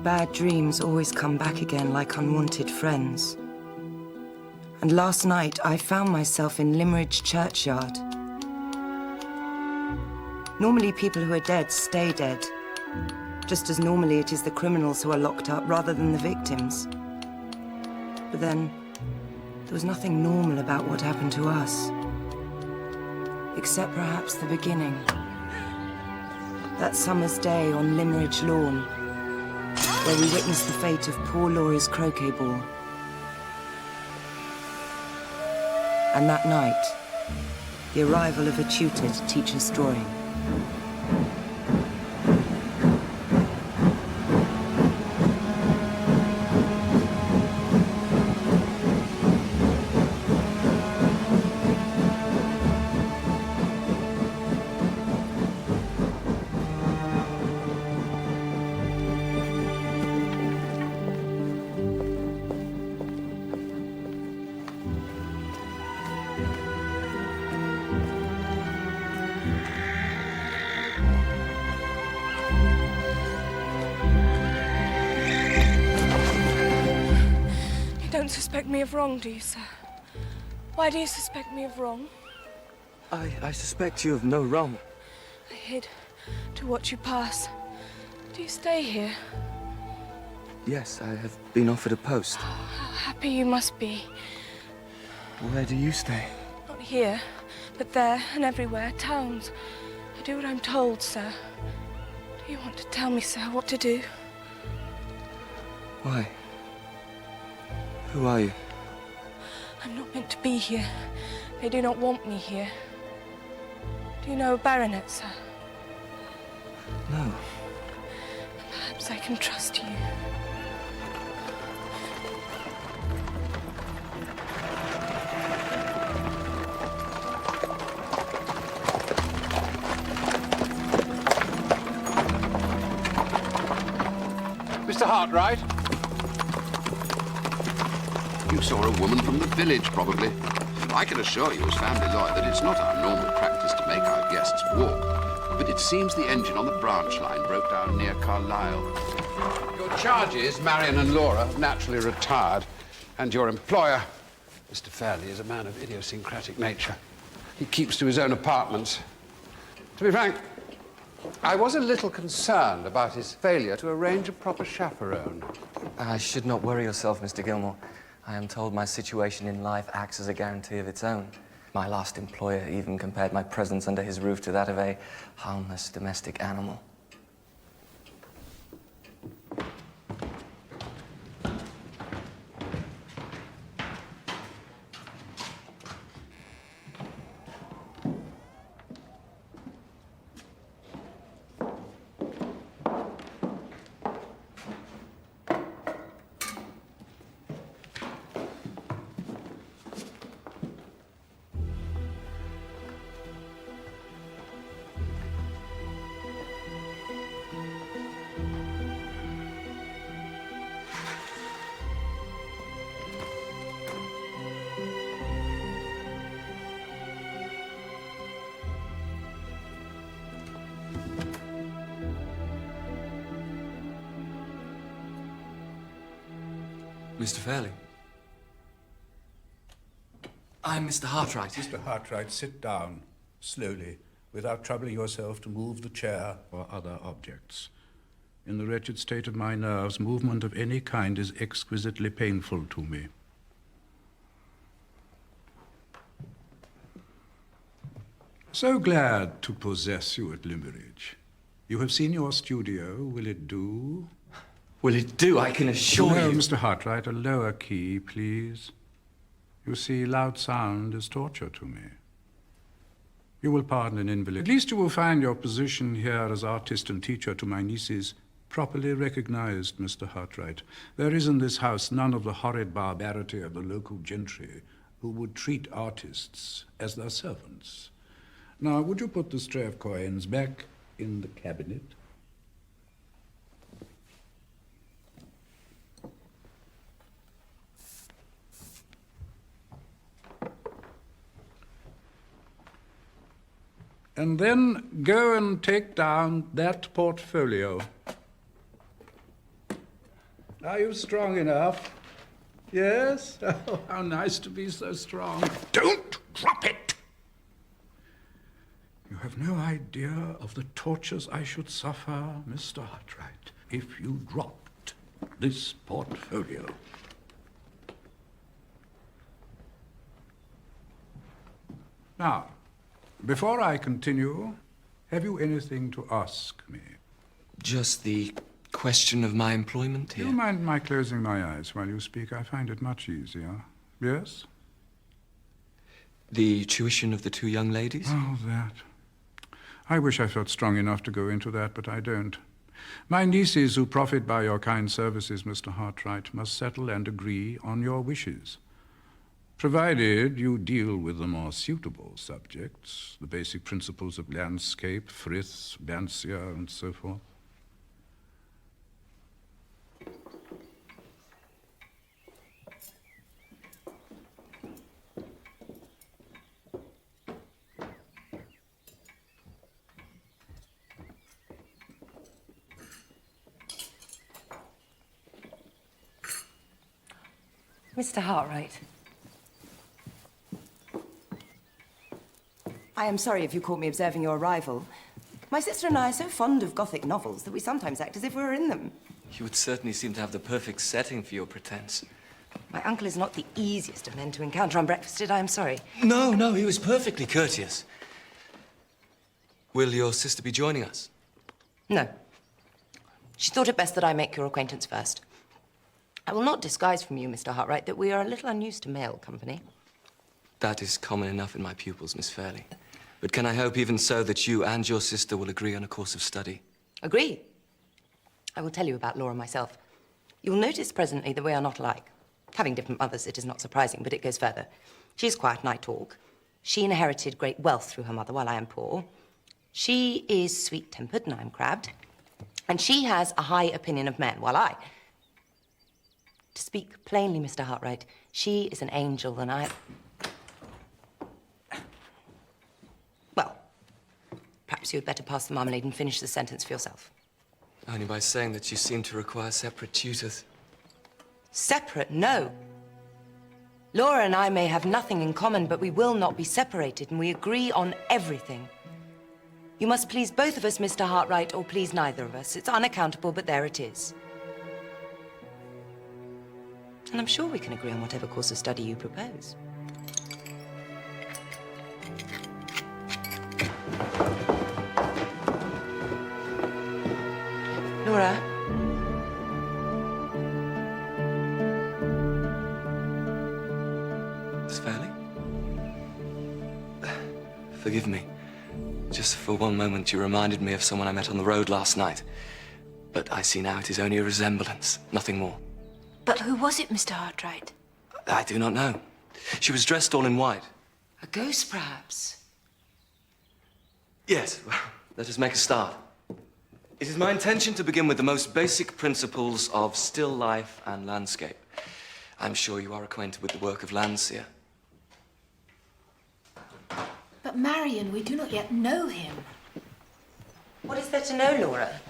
bad dreams always come back again like unwanted friends. And last night, I found myself in Limmeridge churchyard. Normally, people who are dead stay dead, just as normally it is the criminals who are locked up rather than the victims. But then, there was nothing normal about what happened to us, except perhaps the beginning. That summer's day on Limmeridge Lawn, where we witnessed the fate of poor Laura's croquet ball. And that night, the arrival of a tutor to teach us drawing. You don't suspect me of wrong, do you, sir? Why do you suspect me of wrong? I suspect you of no wrong. I hid to watch you pass. Do you stay here? Yes, I have been offered a post. Oh, how happy you must be. Where do you stay? Not here, but there and everywhere. Towns. I do what I'm told, sir. Do you want to tell me, sir, what to do? Why? Who are you? I'm not meant to be here. They do not want me here. Do you know a baronet, sir? No. Perhaps I can trust you. Mr. Hartright? You saw a woman from the village, probably. I can assure you, as family lawyer, that it's not our normal practice to make our guests walk. But it seems the engine on the branch line broke down near Carlisle. Your charges, Marion and Laura, have naturally retired. And your employer, Mr. Fairley, is a man of idiosyncratic nature. He keeps to his own apartments. To be frank, I was a little concerned about his failure to arrange a proper chaperone. I should not worry yourself, Mr. Gilmore. I am told my situation in life acts as a guarantee of its own. My last employer even compared my presence under his roof to that of a harmless domestic animal. Mr. Fairley. I'm Mr. Hartright. Mr. Hartright, sit down, slowly, without troubling yourself to move the chair or other objects. In the wretched state of my nerves, movement of any kind is exquisitely painful to me. So glad to possess you at Limmeridge. You have seen your studio. Will it do? Will it do? I can assure No, you. Mr. Hartright, a lower key, please. You see, loud sound is torture to me. You will pardon an invalid. At least you will find your position here as artist and teacher to my nieces properly recognized, Mr. Hartright. There is in this house none of the horrid barbarity of the local gentry who would treat artists as their servants. Now, would you put the tray of coins back in the cabinet? And then go and take down that portfolio. Are you strong enough? Yes? Oh, how nice to be so strong. Don't drop it! You have no idea of the tortures I should suffer, Mr. Hartright, if you dropped this portfolio. Now, before I continue, have you anything to ask me? Just the question of my employment Do here. you mind my closing my eyes while you speak? I find it much easier. Yes? The tuition of the two young ladies? Oh, that. I wish I felt strong enough to go into that, but I don't. My nieces who profit by your kind services, Mr. Hartright, must settle and agree on your wishes. Provided you deal with the more suitable subjects, the basic principles of landscape, frith, Lancia, and so forth. Mr. Hartright. I am sorry if you caught me observing your arrival. My sister and I are so fond of Gothic novels that we sometimes act as if we were in them. You would certainly seem to have the perfect setting for your pretense. My uncle is not the easiest of men to encounter unbreakfasted, I am sorry. No, he was perfectly courteous. Will your sister be joining us? No. She thought it best that I make your acquaintance first. I will not disguise from you, Mr. Hartright, that we are a little unused to male company. That is common enough in my pupils, Miss Fairley. But can I hope even so that you and your sister will agree on a course of study? Agree. I will tell you about Laura myself. You'll notice presently that we are not alike. Having different mothers, it is not surprising, but it goes further. She is quiet and I talk. She inherited great wealth through her mother while I am poor. She is sweet-tempered and I am crabbed. And she has a high opinion of men, while I... To speak plainly, Mr. Hartright, she is an angel and I... Well, perhaps you had better pass the marmalade and finish the sentence for yourself. Only by saying that you seem to require separate tutors. Separate? No. Laura and I may have nothing in common, but we will not be separated, and we agree on everything. You must please both of us, Mr. Hartright, or please neither of us. It's unaccountable, but there it is. And I'm sure we can agree on whatever course of study you propose. Laura? Miss Fairley? Forgive me. Just for one moment you reminded me of someone I met on the road last night. But I see now it is only a resemblance, nothing more. But who was it, Mr. Hartright? I do not know. She was dressed all in white. A ghost, perhaps? Yes, well, let us make a start. It is my intention to begin with the most basic principles of still life and landscape. I'm sure you are acquainted with the work of Lancia. But Marion, we do not yet know him. What is there to know, Laura?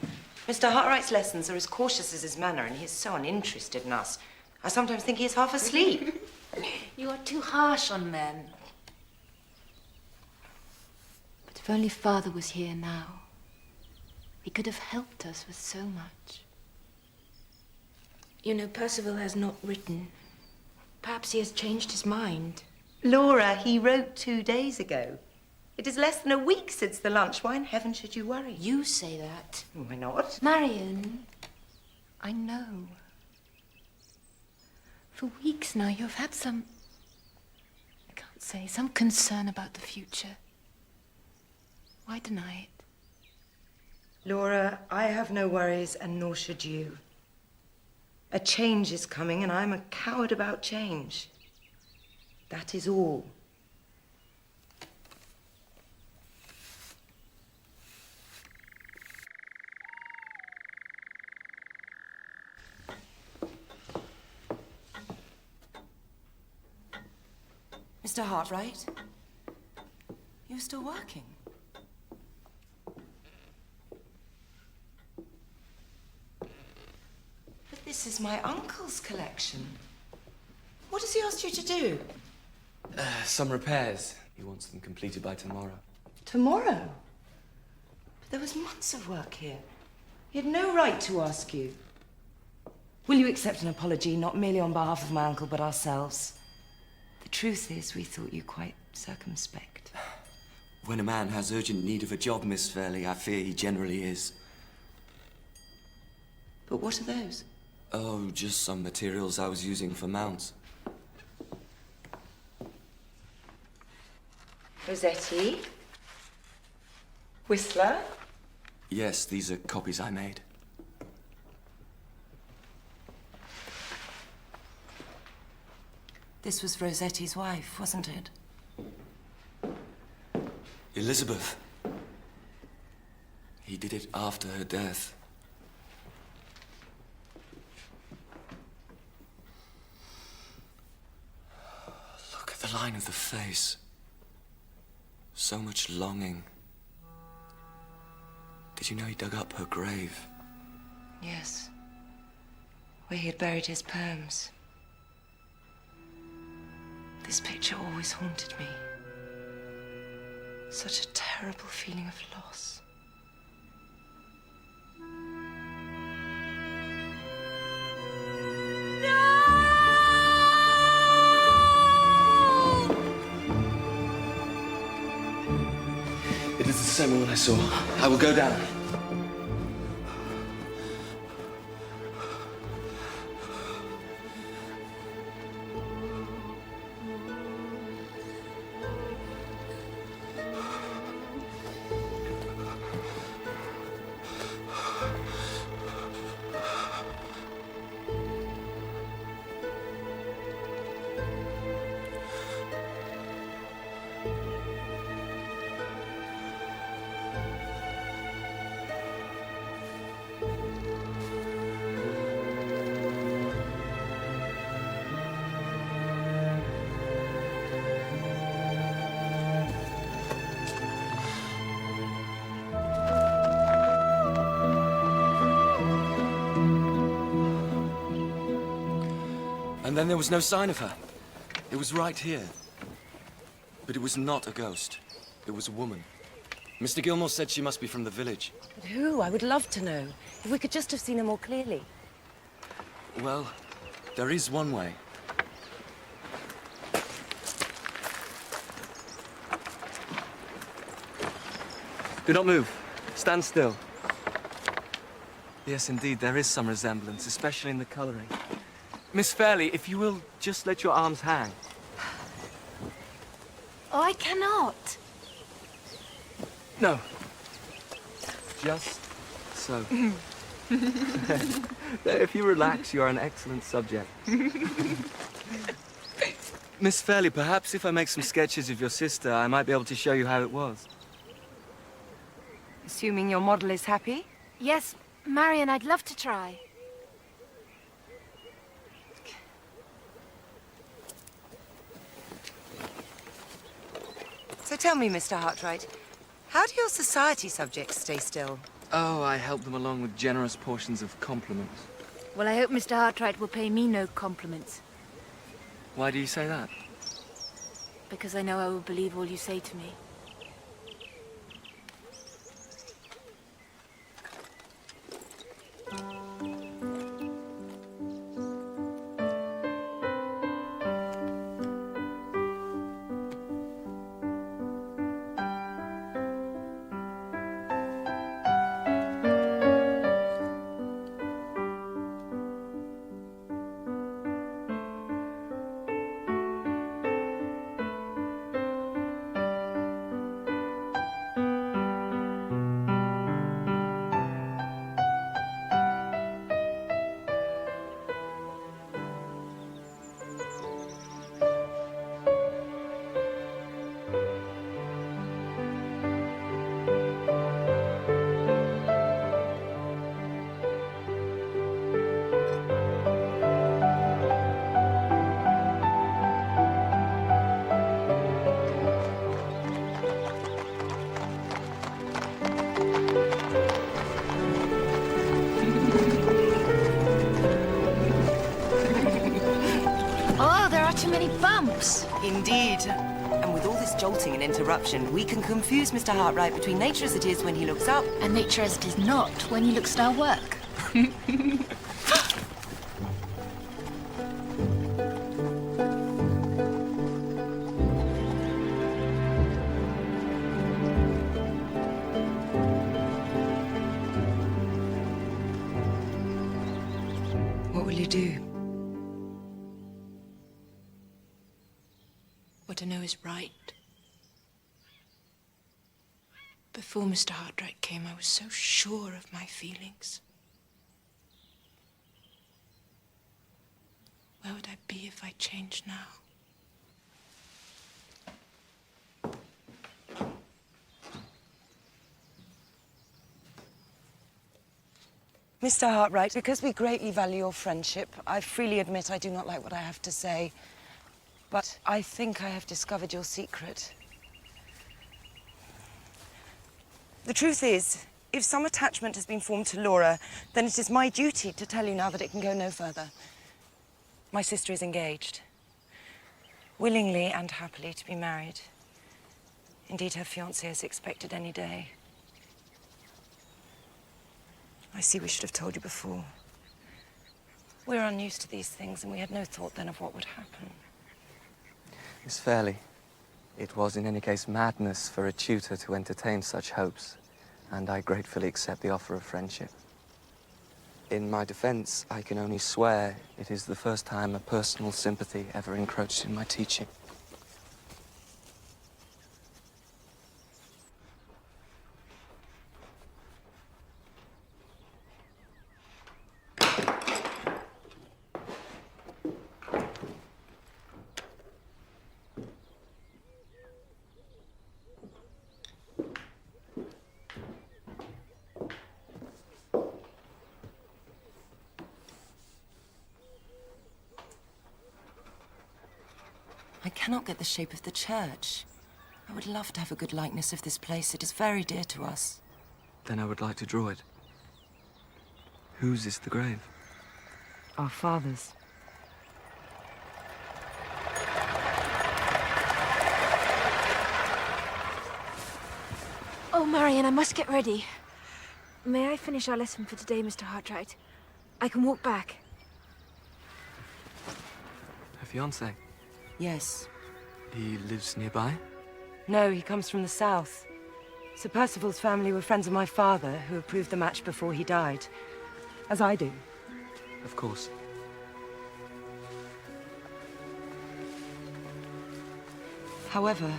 Mr. Hartright's lessons are as cautious as his manner, and he is so uninterested in us. I sometimes think he is half asleep. You are too harsh on men. But if only Father was here now, he could have helped us with so much. You know, Percival has not written. Perhaps he has changed his mind. Laura, he wrote 2 days ago. It is less than a week since the lunch. Why in heaven should you worry? You say that. Why not? Marion, I know. For weeks now, you've had some, I can't say, some concern about the future. Why deny it? Laura, I have no worries, and nor should you. A change is coming, and I'm a coward about change. That is all. Mr. Hartright, you're still working. But this This is my uncle's collection. What has he asked you to do? Some repairs. He wants them completed by tomorrow. Tomorrow? But there was months of work here. He had no right to ask you. Will you accept an apology, not merely on behalf of my uncle, but ourselves? The truth is, we thought you quite circumspect. When a man has urgent need of a job, Miss Fairley, I fear he generally is. But what are those? Oh, just some materials I was using for mounts. Rossetti? Whistler? Yes, these are copies I made. This was Rossetti's wife, wasn't it? Elizabeth. He did it after her death. Look at the line of the face. So much longing. Did you know he dug up her grave? Yes. Where he had buried his poems. This picture always haunted me. Such a terrible feeling of loss. It is the same woman I saw. I will go down. And then there was no sign of her. It was right here. But it was not a ghost. It was a woman. Mr. Gilmore said she must be from the village. But who? I would love to know. If we could just have seen her more clearly. Well, there is one way. Do not move. Stand still. Yes, indeed, there is some resemblance, especially in the coloring. Miss Fairley, if you will just let your arms hang. Oh, I cannot. No. Just so. If you relax, you are an excellent subject. Miss Fairley, perhaps if I make some sketches of your sister, I might be able to show you how it was. Assuming your model is happy? Yes, Marion, I'd love to try. So tell me, Mr. Hartright, how do your society subjects stay still? Oh, I help them along with generous portions of compliments. Well, I hope Mr. Hartright will pay me no compliments, Why do you say that? because I know I will believe all you say to me. too many bumps. Indeed. And with all this jolting and interruption, we can confuse Mr. Hartright between nature as it is when he looks up. And nature as it is not when he looks at our work. What will you do? What I know is right. Before Mr. Hartright came, I was so sure of my feelings. Where would I be if I changed now? Mr. Hartright, because we greatly value your friendship, I freely admit I do not like what I have to say, but I think I have discovered your secret. The truth is, if some attachment has been formed to Laura, then it is my duty to tell you now that it can go no further. My sister is engaged, willingly and happily to be married. Indeed, her fiancé is expected any day. I see we should have told you before. We're unused to these things, and we had no thought then of what would happen. Miss Fairley, it was in any case madness for a tutor to entertain such hopes, and I gratefully accept the offer of friendship. In my defense, I can only swear it is the first time a personal sympathy ever encroached in my teaching. I cannot get the shape of the church. I would love to have a good likeness of this place. It is very dear to us. Then I would like to draw it. Whose is the grave? Our father's. Oh, Marion, I must get ready. May I finish our lesson for today, Mr. Hartright? I can walk back. Her fiancé? Yes. He lives nearby? No, he comes from the south. Sir Percival's family were friends of my father, who approved the match before he died. As I do. Of course. However,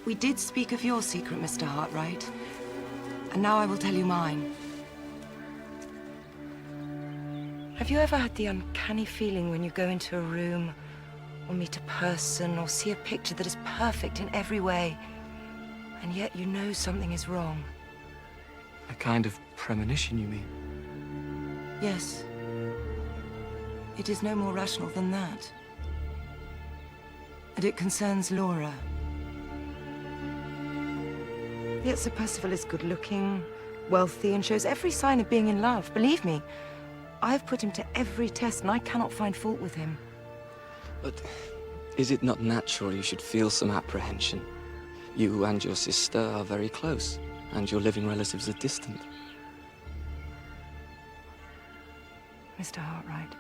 we did speak of your secret, Mr. Hartright. And now I will tell you mine. Have you ever had the uncanny feeling when you go into a room, or meet a person, or see a picture that is perfect in every way, and yet you know something is wrong? A kind of premonition, you mean? Yes. It is no more rational than that. And it concerns Laura. Yet Sir Percival is good-looking, wealthy, and shows every sign of being in love. Believe me, I have put him to every test, and I cannot find fault with him. But is it not natural you should feel some apprehension? You and your sister are very close, and your living relatives are distant. Mr. Hartright,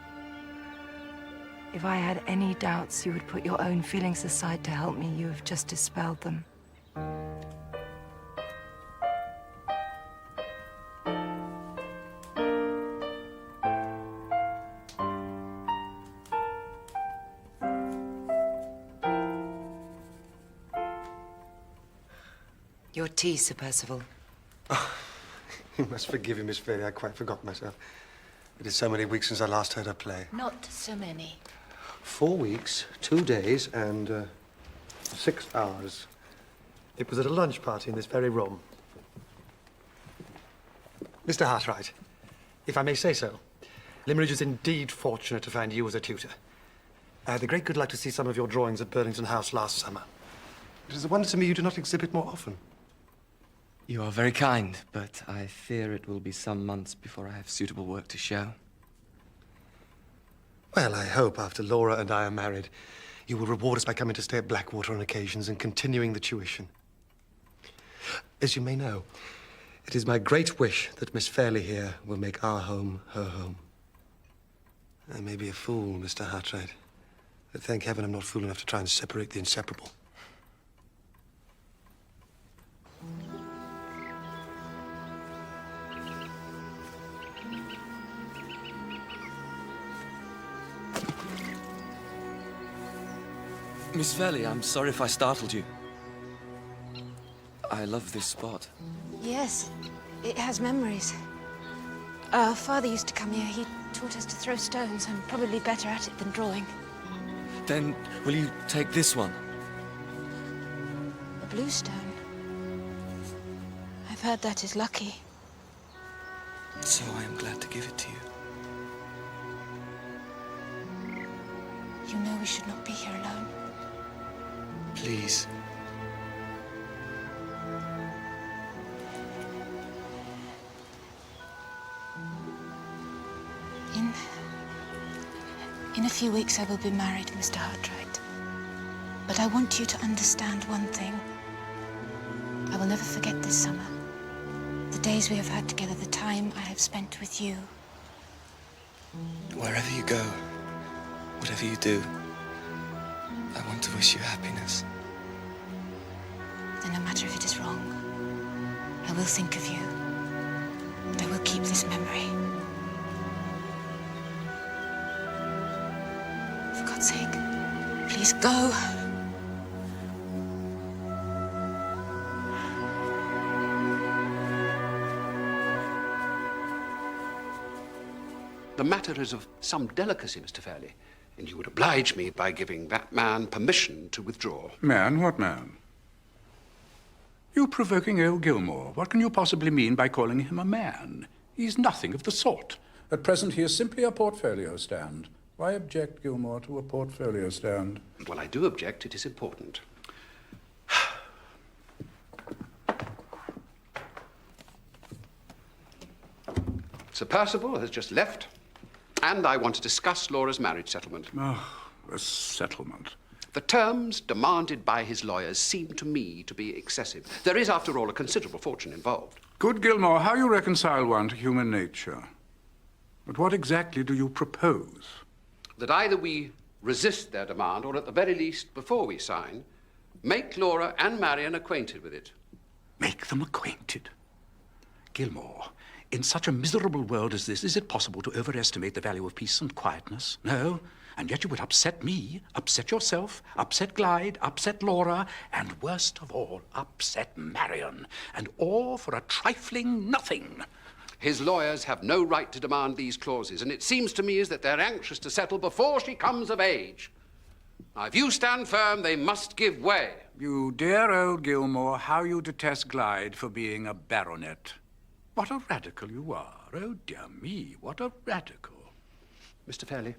if I had any doubts you would put your own feelings aside to help me, you have just dispelled them. Your tea, Sir Percival. You must forgive me, Miss Fairley. I quite forgot myself. It is so many weeks since I last heard her play. Not so many. 4 weeks, 2 days, and 6 hours. It was at a lunch party in this very room. Mr. Hartright, if I may say so, Limmeridge is indeed fortunate to find you as a tutor. I had the great good luck to see some of your drawings at Burlington House last summer. It is a wonder to me you do not exhibit more often. You are very kind, but I fear it will be some months before I have suitable work to show. Well, I hope after Laura and I are married, you will reward us by coming to stay at Blackwater on occasions and continuing the tuition. As you may know, it is my great wish that Miss Fairley here will make our home her home. I may be a fool, Mr. Hartright, but thank heaven I'm not fool enough to try and separate the inseparable. Miss Fairley, I'm sorry if I startled you. I love this spot. Yes, it has memories. Our father used to come here. He taught us to throw stones. I'm probably better at it than drawing. Then, will you take this one? A blue stone. I've heard that is lucky. So I am glad to give it to you. You know we should not be here alone. Please. In a few weeks I will be married, Mr. Hartright. But I want you to understand one thing. I will never forget this summer. The days we have had together, the time I have spent with you. Wherever you go, whatever you do, I want to wish you happiness. Then no matter if it is wrong, I will think of you. And I will keep this memory. For God's sake, please go. The matter is of some delicacy, Mr. Fairley, and you would oblige me by giving that man permission to withdraw. Man? What man? You provoking old Gilmore. What can you possibly mean by calling him a man? He's nothing of the sort. At present, he is simply a portfolio stand. Why object, Gilmore, to a portfolio stand? Well, I do object. It is important. Sir Percival has just left, and I want to discuss Laura's marriage settlement. Oh, a settlement. The terms demanded by his lawyers seem to me to be excessive. There is, after all, a considerable fortune involved. Good Gilmore, how you reconcile one to human nature. But what exactly do you propose? That either we resist their demand, or at the very least, before we sign, make Laura and Marion acquainted with it. Make them acquainted? Gilmore, in such a miserable world as this, is it possible to overestimate the value of peace and quietness? No. And yet you would upset me, upset yourself, upset Glyde, upset Laura, and worst of all, upset Marion. And all for a trifling nothing. His lawyers have no right to demand these clauses, and it seems to me as that they're anxious to settle before she comes of age. Now, if you stand firm, they must give way. You dear old Gilmore, how you detest Glyde for being a baronet. What a radical you are. Oh, dear me, what a radical. Mr. Fairley,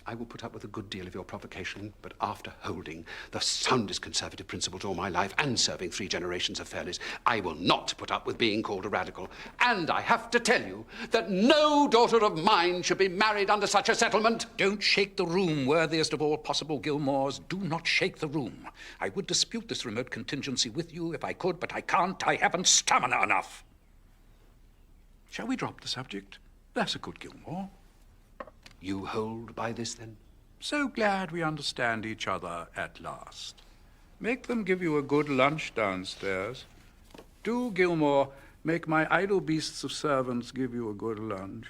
I will put up with a good deal of your provocation, but after holding the soundest conservative principles all my life and serving 3 generations of Fairleys, I will not put up with being called a radical. And I have to tell you that no daughter of mine should be married under such a settlement. Don't shake the room, worthiest of all possible Gilmores. Do not shake the room. I would dispute this remote contingency with you if I could, but I can't. I haven't stamina enough. Shall we drop the subject? That's a good Gilmore. You hold by this, then? So glad we understand each other at last. Make them give you a good lunch downstairs. Do, Gilmore, make my idle beasts of servants give you a good lunch.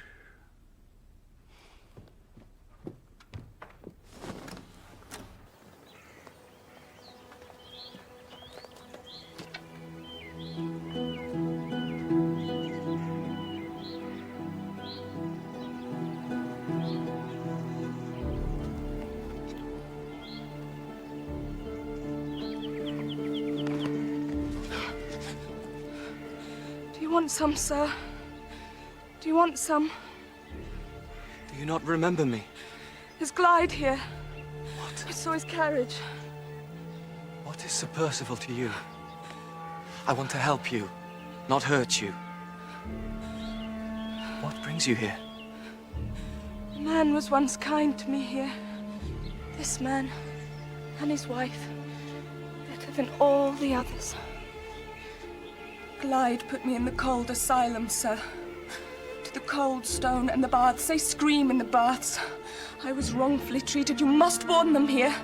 Do you want some, sir? Do you want some? Do you not remember me? Is Glyde here? What? I saw his carriage. What is Sir Percival to you? I want to help you, not hurt you. What brings you here? man was once kind to me here. This man and his wife, better than all the others. Glyde put me in the cold asylum, sir. To the cold stone and the baths. They scream in the baths. I was wrongfully treated. You must warn them here.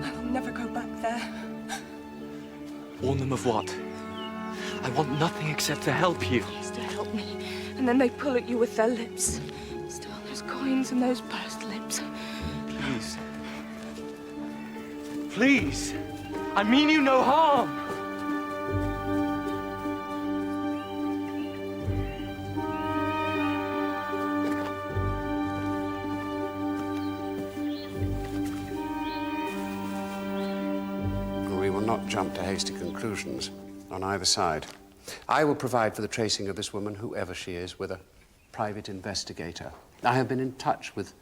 I will never go back there. Warn them of what? I want nothing except to help you. Please to help me. And then they pull at you with their lips. Still, those coins and those pursed lips. Please. Please. I mean you no harm. We will not jump to hasty conclusions on either side. I will provide for the tracing of this woman, whoever she is, with a private investigator. I have been in touch with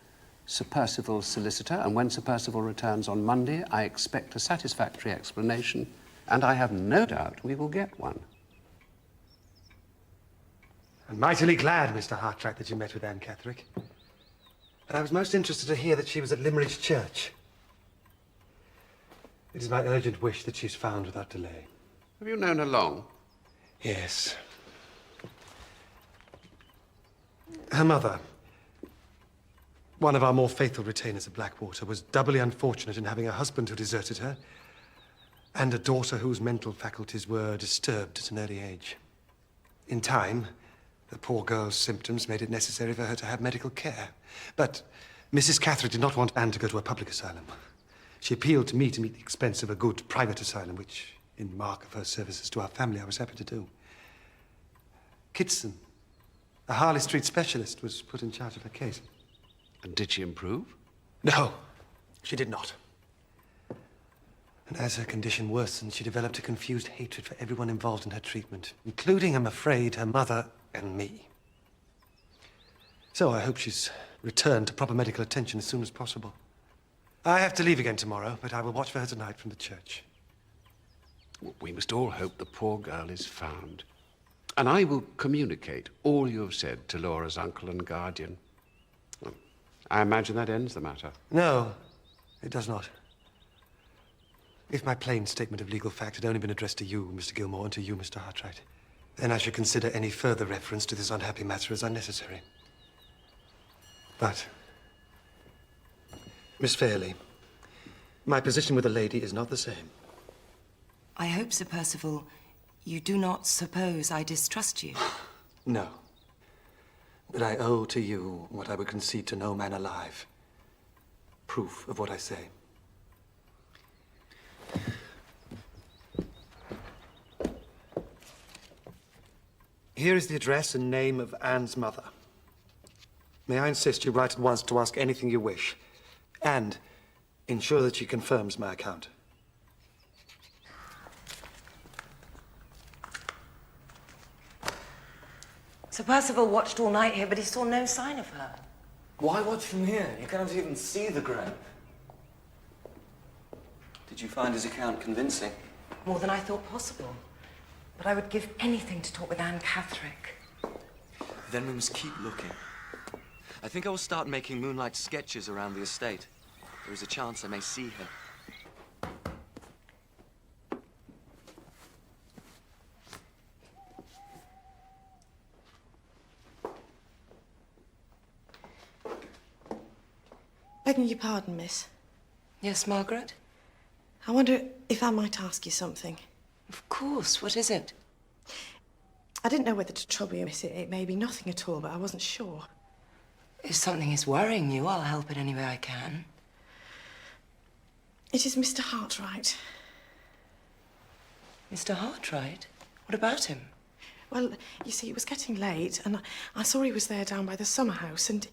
Sir Percival's solicitor, and when Sir Percival returns on Monday, I expect a satisfactory explanation, and I have no doubt we will get one. I'm mightily glad, Mr. Hartwright, that you met with Anne Catherick. But I was most interested to hear that she was at Limmeridge Church. It is my urgent wish that she's found without delay. Have you known her long? Yes. Her mother, one of our more faithful retainers at Blackwater, was doubly unfortunate in having a husband who deserted her and a daughter whose mental faculties were disturbed at an early age. In time, the poor girl's symptoms made it necessary for her to have medical care. But Mrs. Catherick did not want Anne to go to a public asylum. She appealed to me to meet the expense of a good private asylum, which, in mark of her services to our family, I was happy to do. Kitson, a Harley Street specialist, was put in charge of her case. And did she improve? No, she did not. And as her condition worsened, she developed a confused hatred for everyone involved in her treatment, including, I'm afraid, her mother and me. So I hope she's returned to proper medical attention as soon as possible. I have to leave again tomorrow, but I will watch for her tonight from the church. We must all hope the poor girl is found. And I will communicate all you have said to Laura's uncle and guardian. Well, I imagine that ends the matter. No, it does not. If my plain statement of legal fact had only been addressed to you, Mr. Gilmore, and to you, Mr. Hartwright, then I should consider any further reference to this unhappy matter as unnecessary. But, Miss Fairley, my position with the lady is not the same. I hope, Sir Percival, you do not suppose I distrust you. No. But I owe to you what I would concede to no man alive. Proof of what I say. Here is the address and name of Anne's mother. May I insist you write at once to ask anything you wish, and ensure that she confirms my account. Sir Percival watched all night here, but he saw no sign of her. Why watch from here? You cannot even see the grave. Did you find his account convincing? More than I thought possible. But I would give anything to talk with Anne Catherick. Then we must keep looking. I think I will start making moonlight sketches around the estate. There is a chance I may see her. Begging your pardon, miss. Yes, Margaret? I wonder if I might ask you something. Of course. What is it? I didn't know whether to trouble you, miss. It may be nothing at all, but I wasn't sure. If something is worrying you, I'll help it any way I can. It is Mr. Hartwright. Mr. Hartwright? What about him? Well, you see, it was getting late, and I saw he was there down by the summer house, and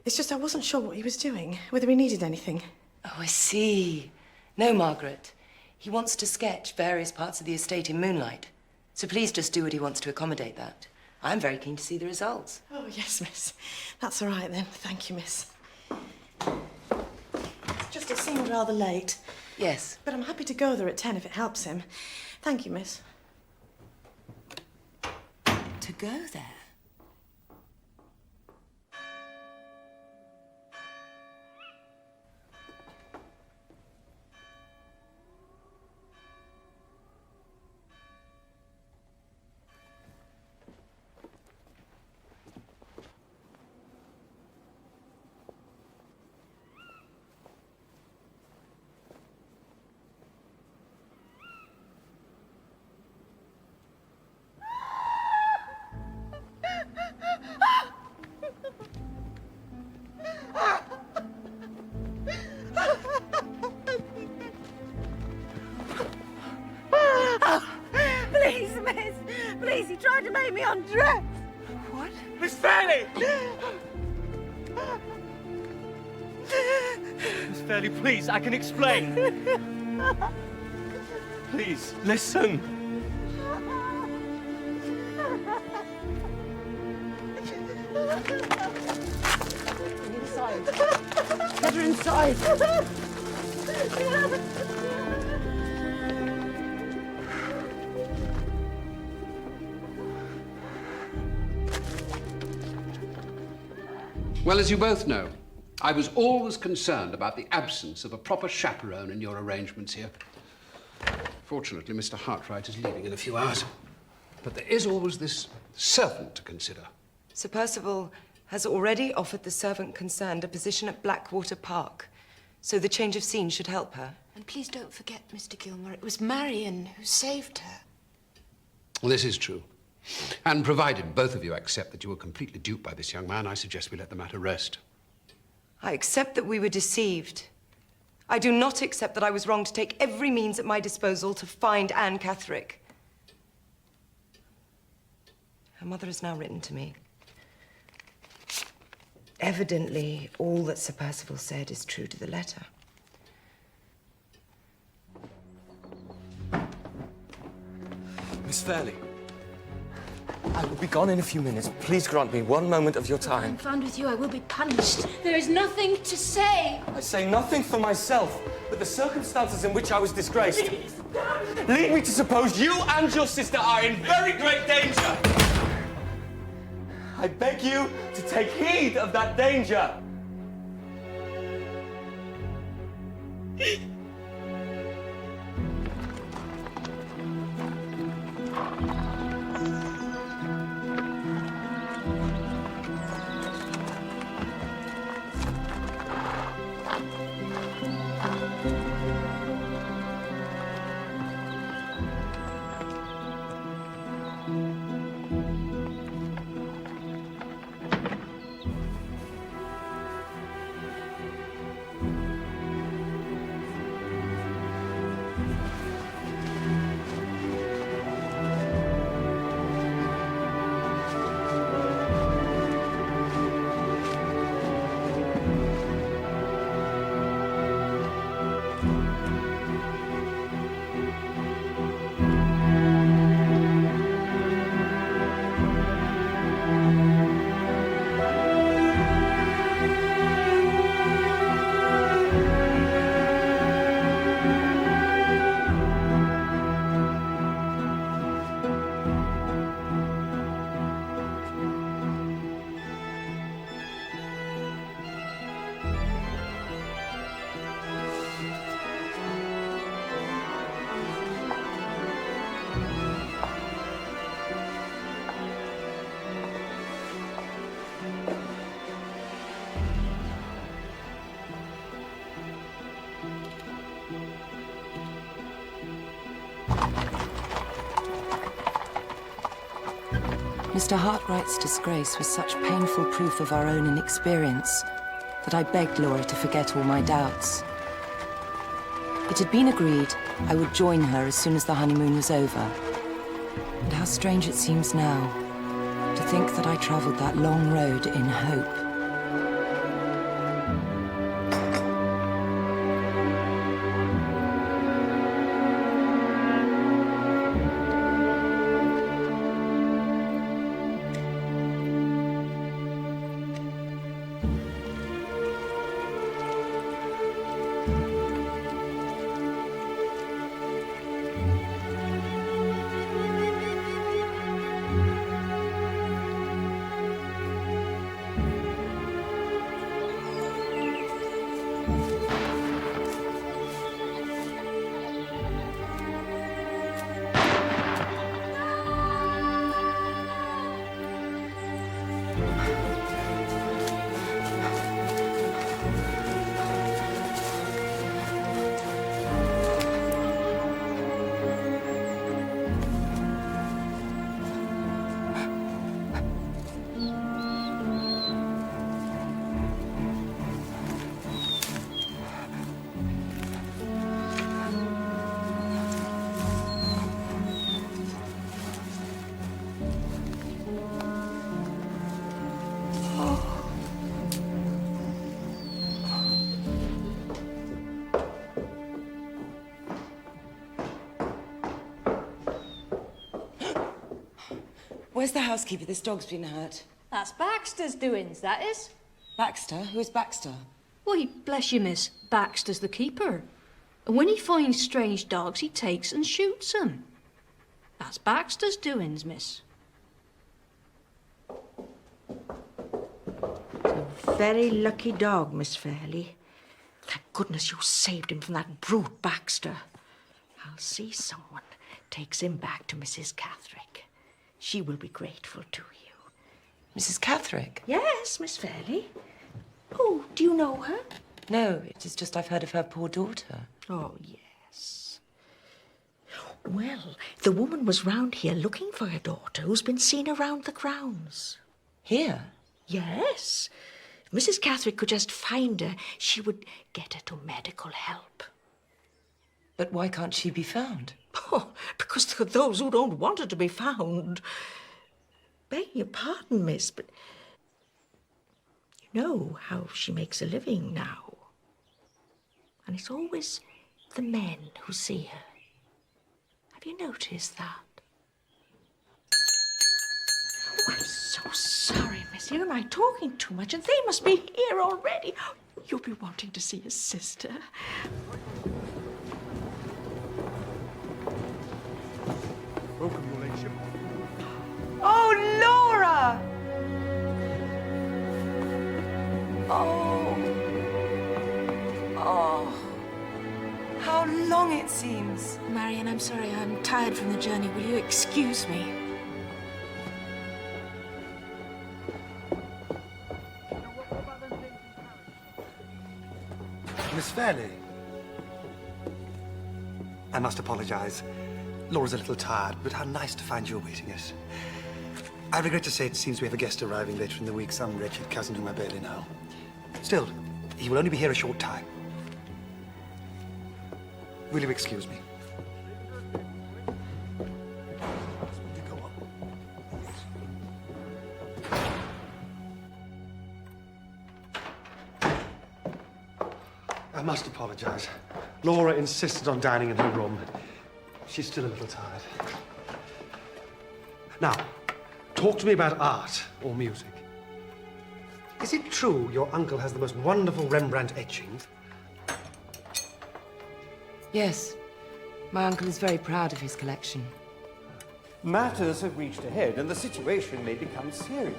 it's just I wasn't sure what he was doing, whether he needed anything. Oh, I see. No, Margaret. He wants to sketch various parts of the estate in moonlight. So please just do what he wants to accommodate that. I'm very keen to see the results. Oh, yes, miss. That's all right, then. Thank you, miss. Just it seemed rather late. Yes. But I'm happy to go there at 10 if it helps him. Thank you, miss. To go there? Please, he tried to make me undress. What? Miss Fairley! Miss Fairley, please, I can explain. Please, listen. Inside. Get her inside. Well, as you both know, I was always concerned about the absence of a proper chaperone in your arrangements here. Fortunately, Mr. Hartwright is leaving in a few hours. But there is always this servant to consider. Sir Percival has already offered the servant concerned a position at Blackwater Park, so the change of scene should help her. And please don't forget, Mr. Gilmore, it was Marion who saved her. Well, this is true. And provided both of you accept that you were completely duped by this young man, I suggest we let the matter rest. I accept that we were deceived. I do not accept that I was wrong to take every means at my disposal to find Anne Catherick. Her mother has now written to me. Evidently, all that Sir Percival said is true to the letter. Miss Fairley, I will be gone in a few minutes. Please grant me one moment of your If I'm time. found with you, I will be punished. There is nothing to say. I say nothing for myself, but the circumstances in which I was disgraced lead me to suppose you and your sister are in very great danger. I beg you to take heed of that danger. Mr. Hartwright's disgrace was such painful proof of our own inexperience that I begged Laura to forget all my doubts. It had been agreed I would join her as soon as the honeymoon was over. And how strange it seems now to think that I travelled that long road in hope. Where's the housekeeper? This dog's been hurt. That's Baxter's doings, that is. Baxter? Who's Baxter? Why, bless you, miss, Baxter's the keeper. And when he finds strange dogs, he takes and shoots them. That's Baxter's doings, miss. Very lucky dog, Miss Fairley. Thank goodness you saved him from that brute Baxter. I'll see someone takes him back to Mrs. Catherick. She will be grateful to you. Mrs. Catherick? Yes, Miss Fairley. Oh, do you know her? No, it is just I've heard of her poor daughter. Oh, yes. Well, the woman was round here looking for her daughter who's been seen around the grounds. Here? Yes. If Mrs. Catherick could just find her, she would get her to medical help. But why can't she be found? Oh, because there are those who don't want her to be found. Beg your pardon, miss, but you know how she makes a living now. And it's always the men who see her. Have you noticed that? Oh, I'm so sorry, miss. Here am I talking too much, and they must be here already. You'll be wanting to see your sister. Welcome, Your Ladyship. Oh, Laura! Oh. Oh. How long it seems. Marion, I'm sorry, I'm tired from the journey. Will you excuse me? Miss Fairley. I must apologise. Laura's a little tired, but how nice to find you awaiting us. I regret to say it seems we have a guest arriving later in the week, some wretched cousin whom I barely know. Still, he will only be here a short time. Will you excuse me? Go on. I must apologise. Laura insisted on dining in her room. She's still a little tired. Now, talk to me about art or music. Is it true your uncle has the most wonderful Rembrandt etchings? Yes. My uncle is very proud of his collection. Matters have reached a head, and the situation may become serious.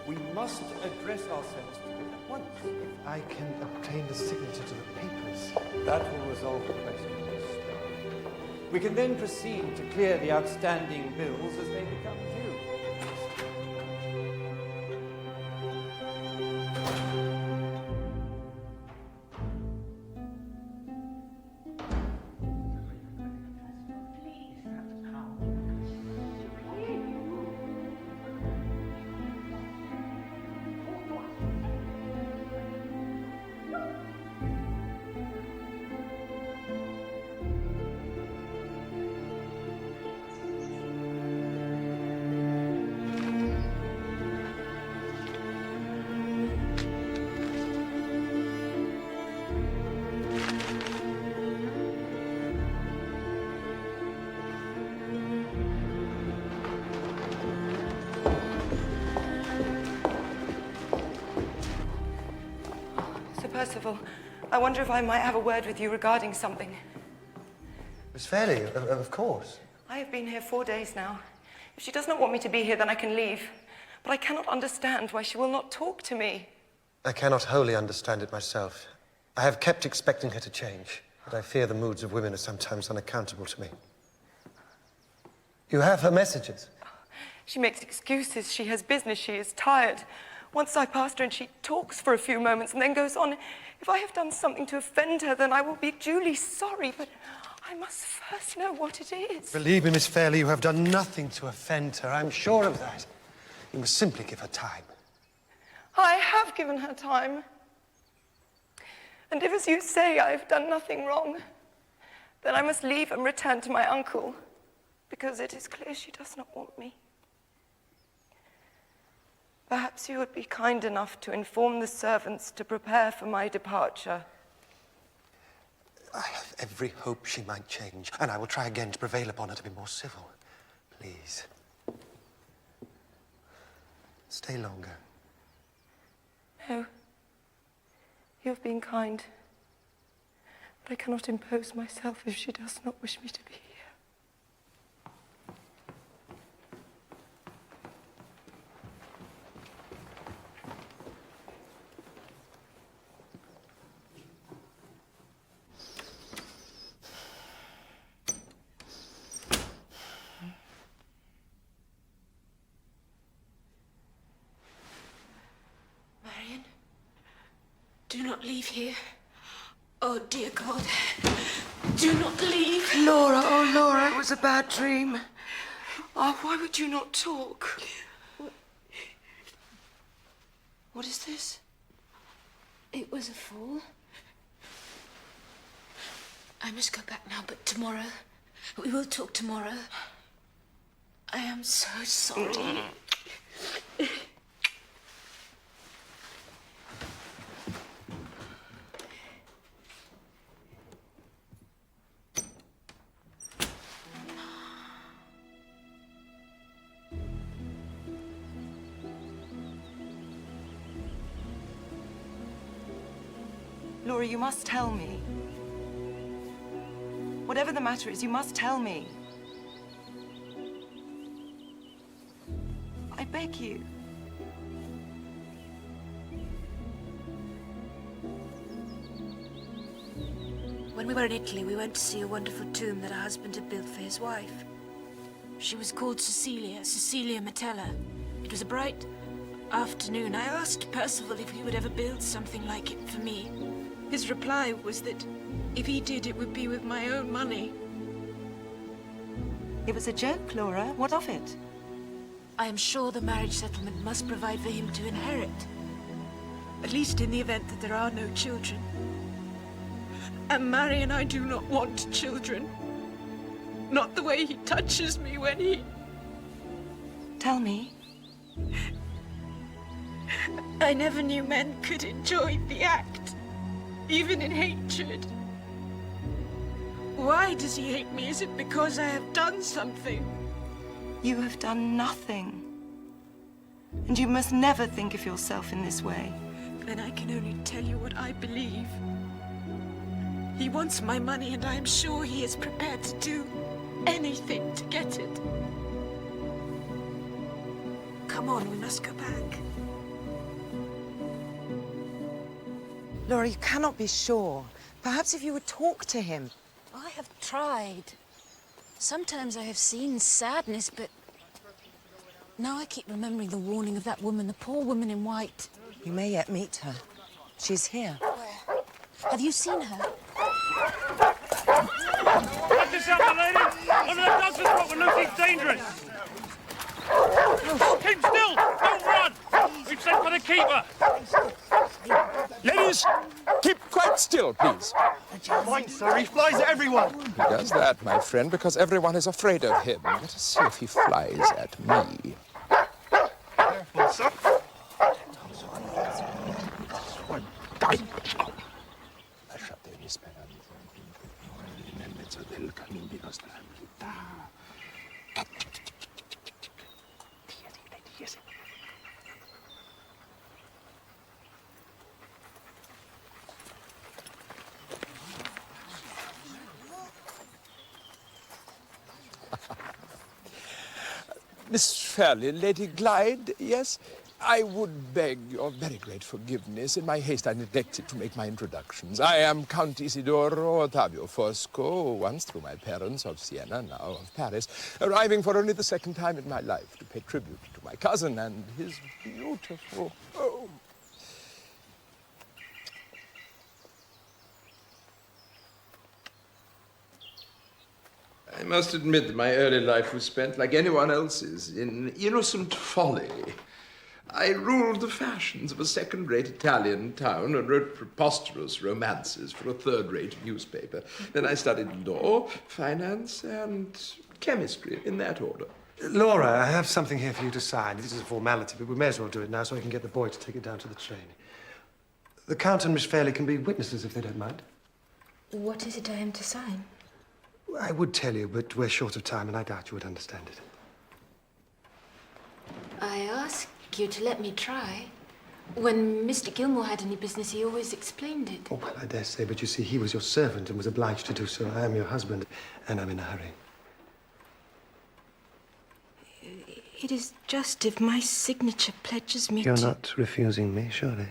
We must address ourselves to it at once. If I can obtain the signature to the papers. That will resolve the question. We can then proceed to clear the outstanding bills as they become due. Percival, I wonder if I might have a word with you regarding something. Miss Fairley, of course. I have been here 4 days now. If she does not want me to be here, then I can leave. But I cannot understand why she will not talk to me. I cannot wholly understand it myself. I have kept expecting her to change, but I fear the moods of women are sometimes unaccountable to me. You have her messages? She makes excuses. She has business. She is tired. Once I passed her and she talks for a few moments and then goes on. If I have done something to offend her, then I will be duly sorry, but I must first know what it is. Believe me, Miss Fairley, you have done nothing to offend her. I'm sure of that. You must simply give her time. I have given her time. And if, as you say, I have done nothing wrong, then I must leave and return to my uncle, because it is clear she does not want me. Perhaps you would be kind enough to inform the servants to prepare for my departure. I have every hope she might change, and I will try again to prevail upon her to be more civil. Please. Stay longer. No. You have been kind. But I cannot impose myself if she does not wish me to be here. Marion, do not leave here. Oh, dear God. Do not leave. Laura, oh, Laura, it was a bad dream. Oh, why would you not talk? What is this? It was a fall. I must go back now, but tomorrow. We will talk tomorrow. I am so sorry. Laura, you must tell me. Whatever the matter is, you must tell me. I beg you. When we were in Italy, we went to see a wonderful tomb that her husband had built for his wife. She was called Cecilia Metella. It was a bright afternoon. I asked Percival if he would ever build something like it for me. His reply was that if he did, it would be with my own money. It was a joke, Laura. What of it? I am sure the marriage settlement must provide for him to inherit. At least in the event that there are no children. And Mary and I do not want children. Not the way he touches me when he... Tell me. I never knew men could enjoy the act, even in hatred. Why does he hate me? Is it because I have done something? You have done nothing. And you must never think of yourself in this way. Then I can only tell you what I believe. He wants my money, and I am sure he is prepared to do anything to get it. Come on, we must go back. Laura, you cannot be sure. Perhaps if you would talk to him. I have tried. Sometimes I have seen sadness, but now I keep remembering the warning of that woman, the poor woman in white. You may yet meet her. She's here. Where? Have you seen her? Let this up, my lady! One of the dogs has brought Lucy's dangerous! Keep still! Don't run! We've sent for the keeper! Ladies, keep quite still, please. Fine, sir. He flies at everyone. He does that, my friend, because everyone is afraid of him. Let us see if he flies at me. Careful, sir. Miss Fairley, Lady Glyde, yes? I would beg your very great forgiveness. In my haste, I neglected to make my introductions. I am Count Isidoro Ottavio Fosco, once through my parents of Siena, now of Paris, arriving for only the second time in my life to pay tribute to my cousin and his beautiful home. I must admit that my early life was spent, like anyone else's, in innocent folly. I ruled the fashions of a second-rate Italian town and wrote preposterous romances for a third-rate newspaper. Then I studied law, finance, and chemistry, in that order. Laura, I have something here for you to sign. This is a formality, but we may as well do it now so I can get the boy to take it down to the train. The Count and Miss Fairley can be witnesses if they don't mind. What is it I am to sign? I would tell you, but we're short of time and I doubt you would understand it. I ask like you to let me try. When Mr. Gilmore had any business, he always explained it. Oh, well, I dare say, but you see, he was your servant and was obliged to do so. I am your husband, and I'm in a hurry. It is just if my signature pledges me You're to... not refusing me, surely?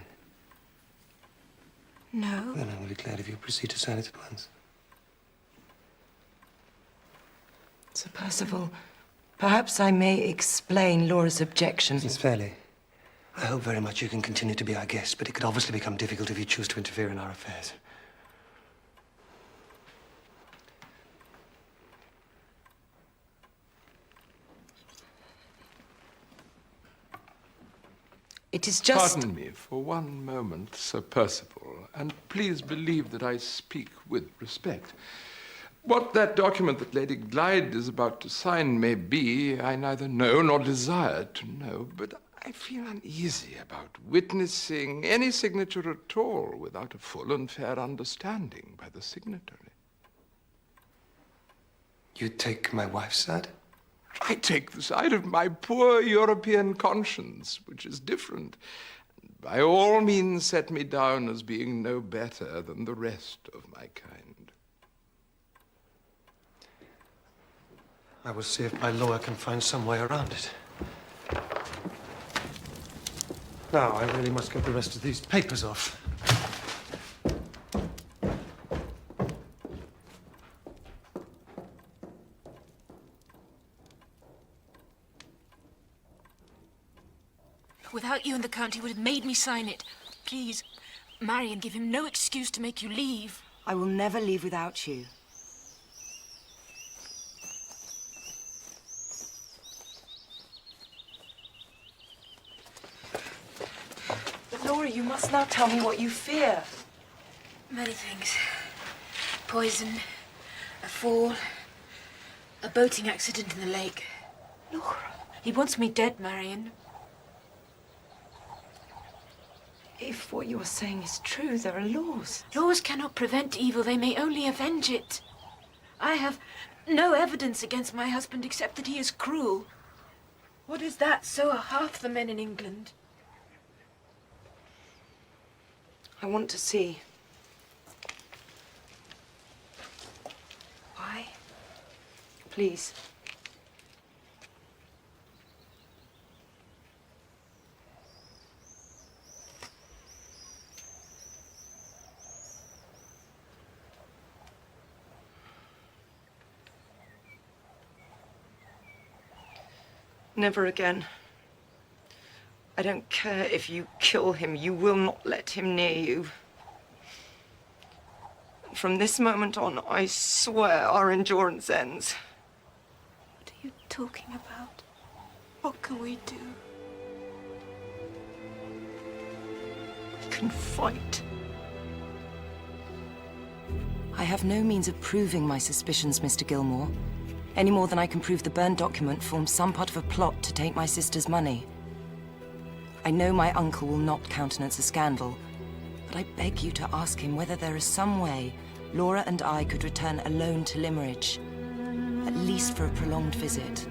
No. Then I will be glad if you proceed to sign it at once. Sir Percival, perhaps I may explain Laura's objection. Miss Fairley, I hope very much you can continue to be our guest, but it could obviously become difficult if you choose to interfere in our affairs. It is just... Pardon me for one moment, Sir Percival, and please believe that I speak with respect. What that document that Lady Glyde is about to sign may be, I neither know nor desire to know, but I feel uneasy about witnessing any signature at all without a full and fair understanding by the signatory. You take my wife's side? I take the side of my poor European conscience, which is different. By all means, set me down as being no better than the rest of my kind. I will see if my lawyer can find some way around it. Now, I really must get the rest of these papers off. Without you in the count, he would have made me sign it. Please, marry and give him no excuse to make you leave. I will never leave without you. But Laura, you must now tell me what you fear. Many things. Poison, a fall, a boating accident in the lake. Laura. He wants me dead, Marion. If what you are saying is true, there are laws. Laws cannot prevent evil, they may only avenge it. I have no evidence against my husband except that he is cruel. What is that? So are half the men in England. I want to see. Why? Please. Never again. I don't care if you kill him, you will not let him near you. From this moment on, I swear our endurance ends. What are you talking about? What can we do? We can fight. I have no means of proving my suspicions, Mr. Gilmore. Any more than I can prove the burned document forms some part of a plot to take my sister's money. I know my uncle will not countenance a scandal, but I beg you to ask him whether there is some way Laura and I could return alone to Limmeridge, at least for a prolonged visit.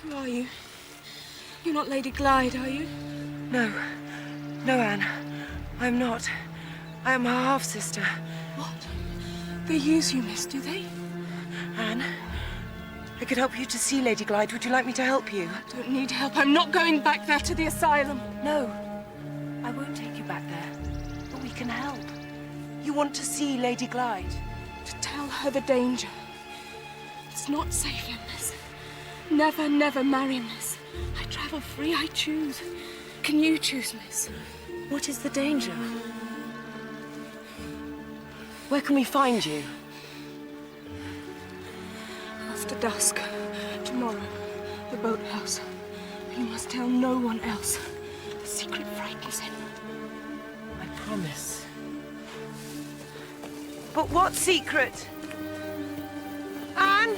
Who are you? You're not Lady Glyde, are you? No. No, Anne. I'm not. I am her half-sister. What? They use you, miss, do they? Anne, I could help you to see Lady Glyde. Would you like me to help you? I don't need help. I'm not going back there to the asylum. No. I won't take you back there. But we can help. You want to see Lady Glyde? To tell her the danger. It's not safe here, miss. Never, never marry, miss. I travel free, I choose. Can you choose, miss? What is the danger? Where can we find you? After dusk, tomorrow, the boathouse. You must tell no one else. The secret frightens him. I promise. But what secret? Anne?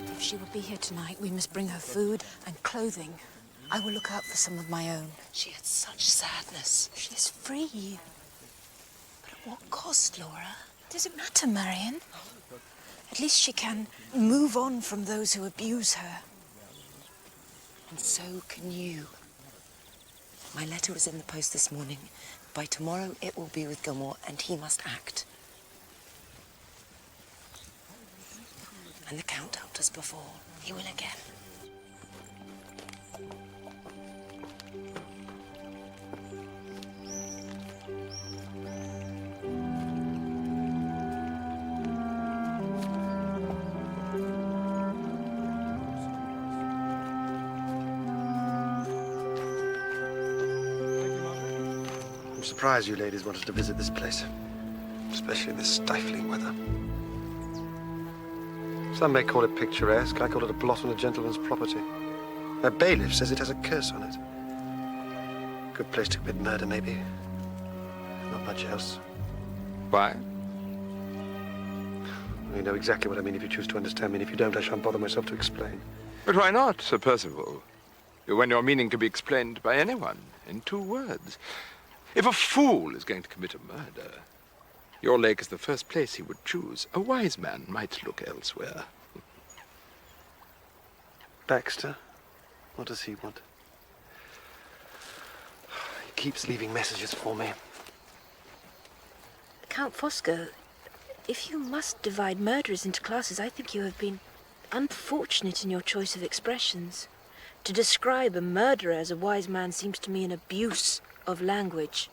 If she will be here tonight, we must bring her food and clothing. I will look out for some of my own. She had such sadness. She is free. But at what cost, Laura? Does it matter, Marion? At least she can move on from those who abuse her. And so can you. My letter was in the post this morning. By tomorrow, it will be with Gilmore, and he must act. And the Count helped us before. He will again. I'm surprised you ladies wanted to visit this place, especially in this stifling weather. Some may call it picturesque. I call it a blot on a gentleman's property. A bailiff says it has a curse on it. Good place to commit murder, maybe. Not much else. Why? You know exactly what I mean if you choose to understand me, and if you don't, I shan't bother myself to explain. But why not, Sir Percival? When your meaning can be explained by anyone in 2 words. If a fool is going to commit a murder, your lake is the first place he would choose. A wise man might look elsewhere. Baxter? What does he want? He keeps leaving messages for me. Count Fosco, if you must divide murderers into classes, I think you have been unfortunate in your choice of expressions. To describe a murderer as a wise man seems to me an abuse of language.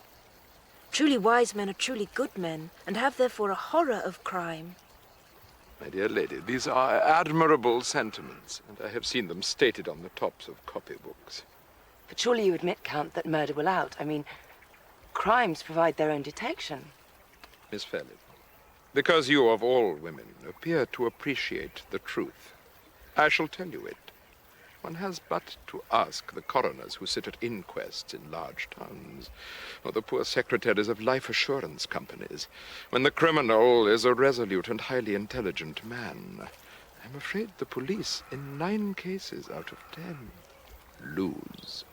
Truly wise men are truly good men, and have therefore a horror of crime. My dear lady, these are admirable sentiments, and I have seen them stated on the tops of copybooks. But surely you admit, Count, that murder will out. I mean, crimes provide their own detection. Miss Fairley, because you of all women appear to appreciate the truth, I shall tell you it. One has but to ask the coroners who sit at inquests in large towns, or the poor secretaries of life assurance companies, when the criminal is a resolute and highly intelligent man. I'm afraid the police, in 9 cases out of 10, lose.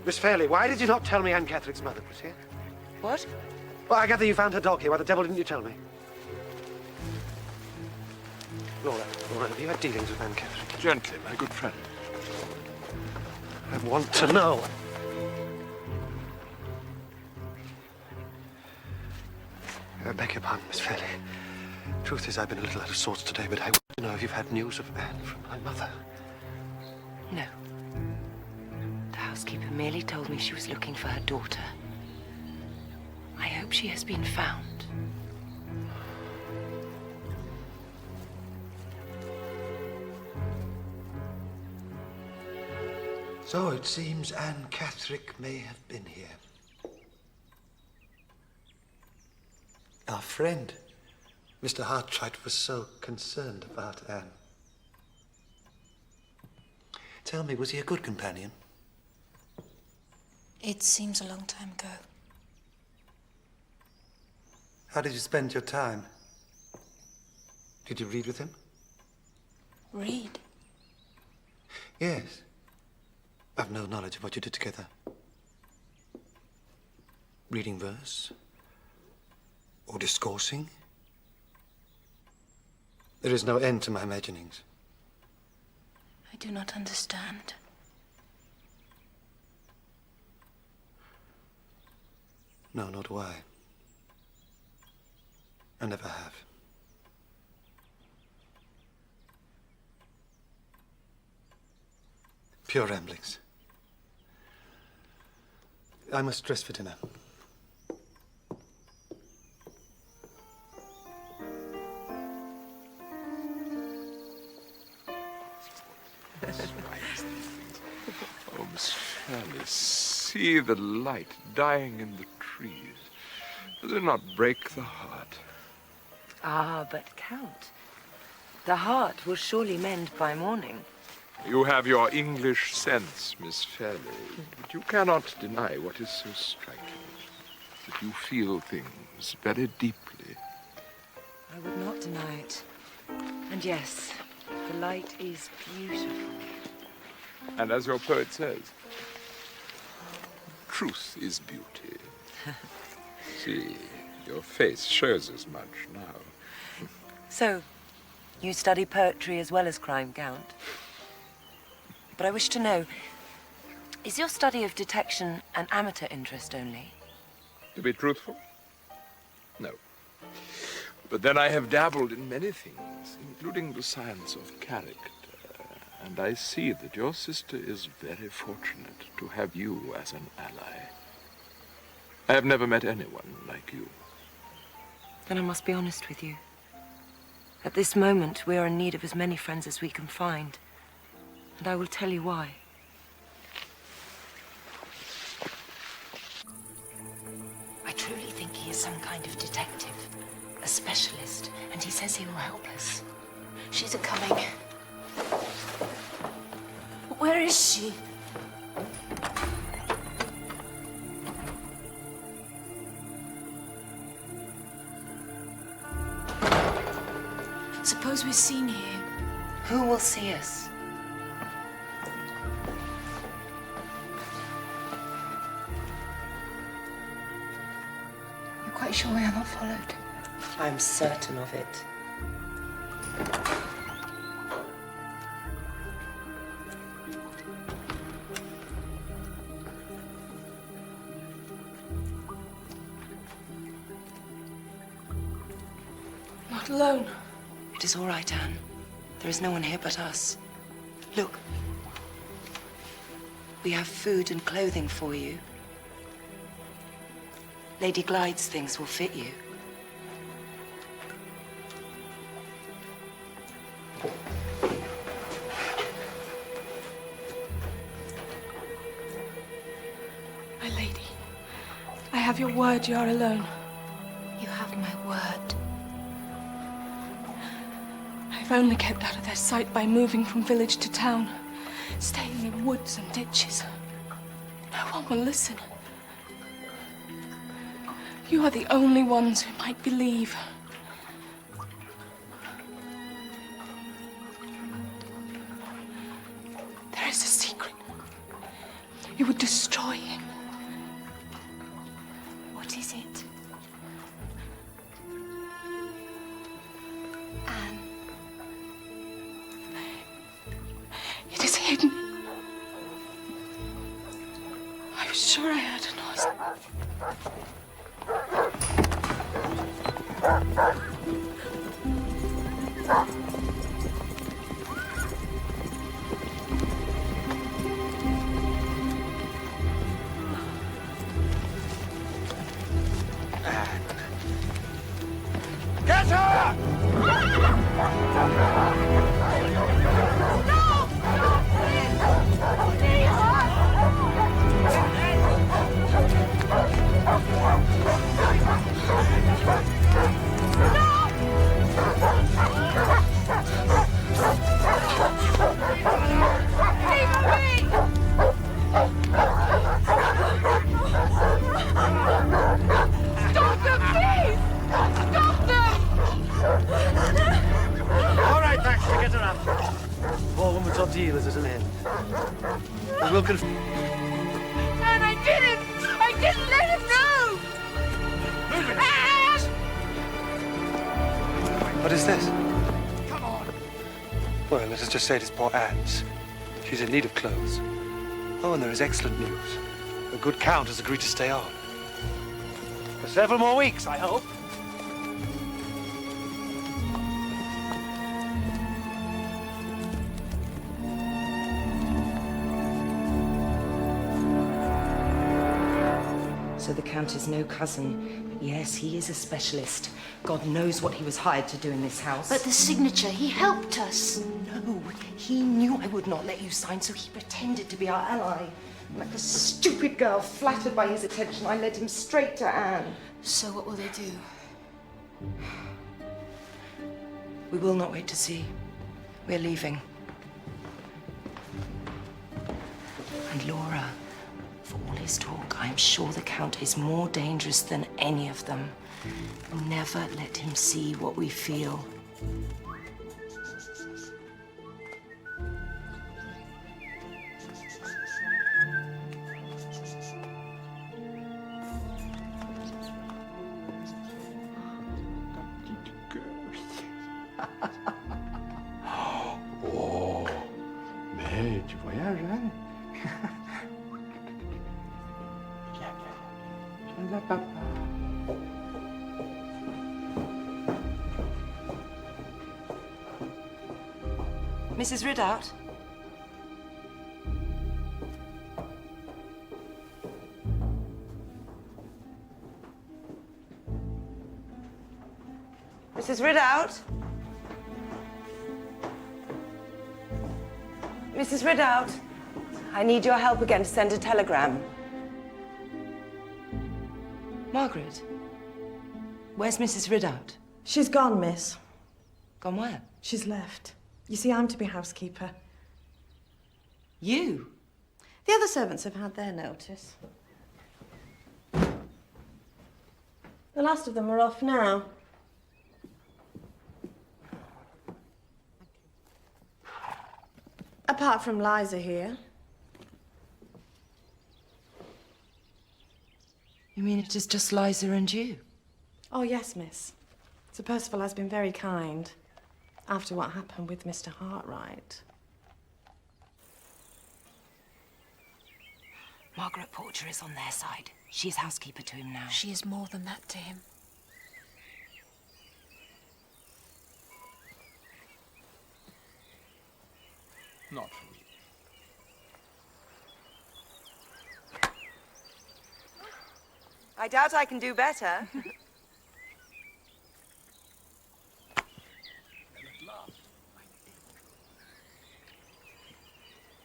Miss Fairley, why did you not tell me Anne Catherick's mother was here? What? Well, I gather you found her dog here. Why the devil didn't you tell me? Laura, have you had dealings with Anne Catherick? Gently, my good friend. I want to know. I beg your pardon, Miss Fairley. Truth is, I've been a little out of sorts today, but I want to know if you've had news of Anne from my mother. No. The housekeeper merely told me she was looking for her daughter. I hope she has been found. So it seems Anne Catherick may have been here. Our friend, Mr. Hartwright, was so concerned about Anne. Tell me, was he a good companion? It seems a long time ago. How did you spend your time? Did you read with him? Read? Yes. I've no knowledge of what you did together. Reading verse? Or discoursing? There is no end to my imaginings. I do not understand. No, nor do I. I never have. Pure ramblings. I must dress for dinner. Oh, Miss Fairley, see the light dying in the trees. Does it not break the heart? Ah, but Count, The heart will surely mend by morning. You have your English sense, Miss Fairley, but you cannot deny what is so striking, that you feel things very deeply. I would not deny it. And yes, the light is beautiful. And as your poet says, truth is beauty. See, your face shows as much now. So, you study poetry as well as crime, Count? But I wish to know, is your study of detection an amateur interest only? To be truthful? No. But then I have dabbled in many things, including the science of character. And I see that your sister is very fortunate to have you as an ally. I have never met anyone like you. Then I must be honest with you. At this moment, we are in need of as many friends as we can find. And I will tell you why. I truly think he is some kind of detective, a specialist, and he says he will help us. She's coming. Where is she? Suppose we're seen here. Who will see us? You're quite sure we are not followed? I'm certain of it. Not alone. It is all right, Anne. There is no one here but us. Look. We have food and clothing for you. Lady Glyde's things will fit you. My lady, I have your word you are alone. You have my word. I've only kept out of their sight by moving from village to town, staying in woods and ditches. No one will listen. You are the only ones who might believe. There is a secret. It would destroy him. What is it? Anne. It is hidden. I was sure I heard a noise. Get her! Stop them, please! Stop them! All right, Baxter, get her up. Poor woman's ordeal is at an end. We will And I didn't let him know! What is this? Come on. Well, let us just say it is poor Anne's. She's in need of clothes. Oh, and there is excellent news. The good Count has agreed to stay on. For several more weeks, I hope. So the Count is no cousin. But yes, he is a specialist. God knows what he was hired to do in this house. But the signature, he helped us. No, he knew I would not let you sign, so he pretended to be our ally. Like a stupid girl, flattered by his attention, I led him straight to Anne. So what will they do? We will not wait to see. We're leaving. And Laura, for all his talk, I am sure the Count is more dangerous than any of them. Never let him see what we feel. Oh, mais tu voyages, hein? Viens, viens. Viens là, papa. Mrs. Ridout? Mrs. Ridout? Mrs. Ridout, I need your help again to send a telegram. Margaret, where's Mrs. Ridout? She's gone, miss. Gone where? She's left. You see, I'm to be housekeeper. You? The other servants have had their notice. The last of them are off now. Apart from Liza here. You mean it is just Liza and you? Oh, yes, miss. Sir Percival has been very kind after what happened with Mr. Hartright. Margaret Porcher is on their side. She is housekeeper to him now. She is more than that to him. Not for me. I doubt I can do better.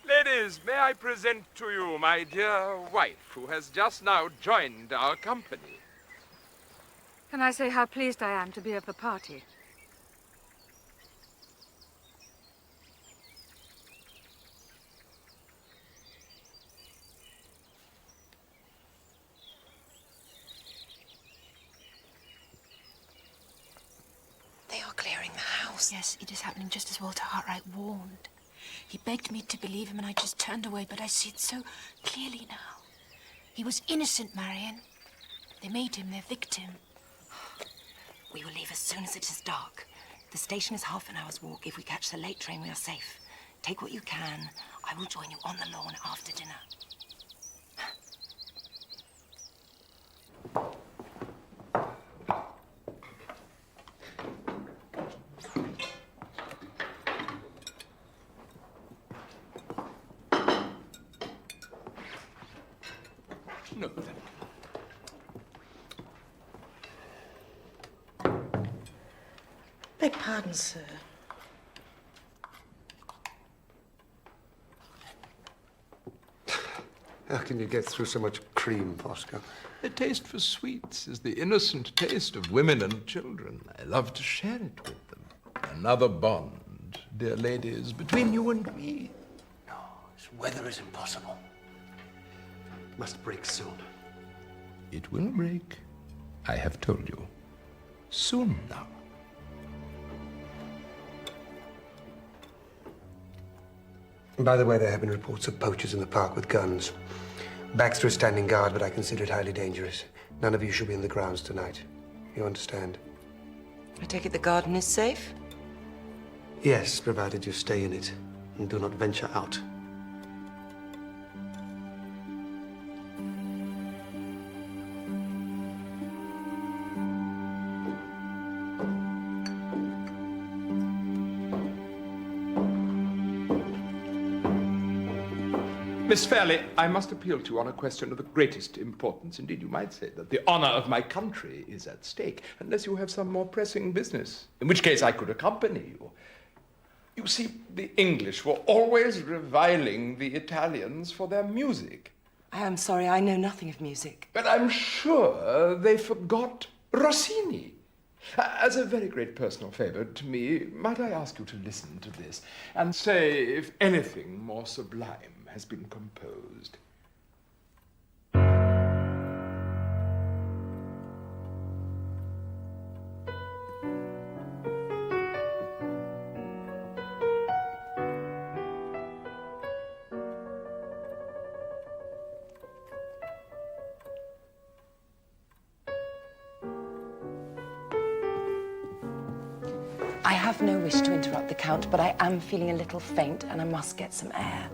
Ladies, may I present to you my dear wife, who has just now joined our company. Can I say how pleased I am to be of the party? They are clearing the house. Yes, it is happening just as Walter Hartright warned. He begged me to believe him and I just turned away, but I see it so clearly now. He was innocent, Marion. They made him their victim. We will leave as soon as it is dark. The station is half an hour's walk. If we catch the late train, we are safe. Take what you can. I will join you on the lawn after dinner. No, thank you. Beg pardon, sir. How can you get through so much cream, Fosco? The taste for sweets is the innocent taste of women and children. I love to share it with them. Another bond, dear ladies, between you and me. No, this weather is impossible. Must break soon. It will break. I have told you. Soon now. By the way, there have been reports of poachers in the park with guns. Baxter is standing guard, but I consider it highly dangerous. None of you shall be in the grounds tonight. You understand? I take it the garden is safe? Yes, provided you stay in it and do not venture out. Miss Fairley, I must appeal to you on a question of the greatest importance. Indeed, you might say that the honor of my country is at stake, unless you have some more pressing business, in which case I could accompany you. You see, the English were always reviling the Italians for their music. I am sorry, I know nothing of music. But I'm sure they forgot Rossini. As a very great personal favor to me, might I ask you to listen to this and say if anything more sublime has been composed? I have no wish to interrupt the Count, but I am feeling a little faint and I must get some air.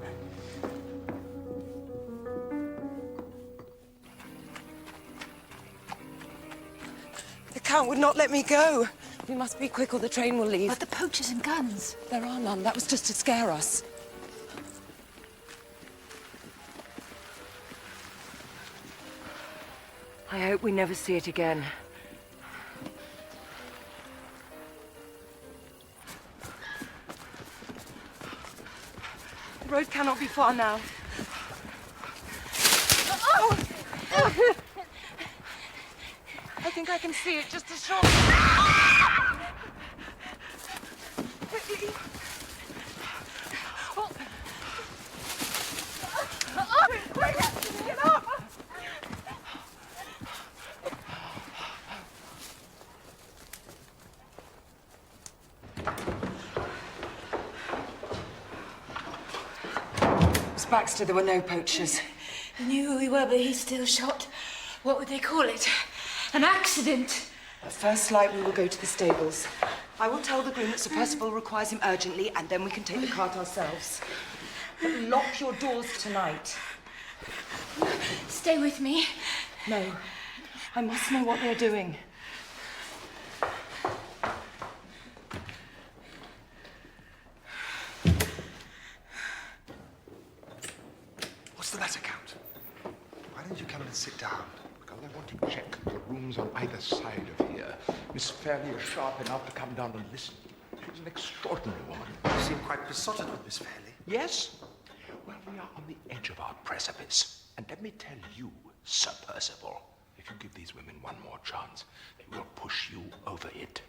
The Count would not let me go. We must be quick or the train will leave. But the poachers and guns. There are none. That was just to scare us. I hope we never see it again. The road cannot be far now. Oh! I think I can see it just a short. Quickly. Oh. Quick! Get up! Miss Baxter, there were no poachers. He knew who we were, but he still shot. What would they call it? An accident. At first light, we will go to the stables. I will tell the groom that Sir Percival requires him urgently, and then we can take the cart ourselves. But lock your doors tonight. Stay with me. No. I must know what they're doing. What's the matter, Count? Why don't you come and sit down? Because I want to check the rooms on either side of here. Miss Fairley is sharp enough to come down and listen. She's an extraordinary woman. You seem quite besotted with Miss Fairley. Yes? Well, we are on the edge of our precipice. And let me tell you, Sir Percival, if you give these women one more chance, they will push you over it.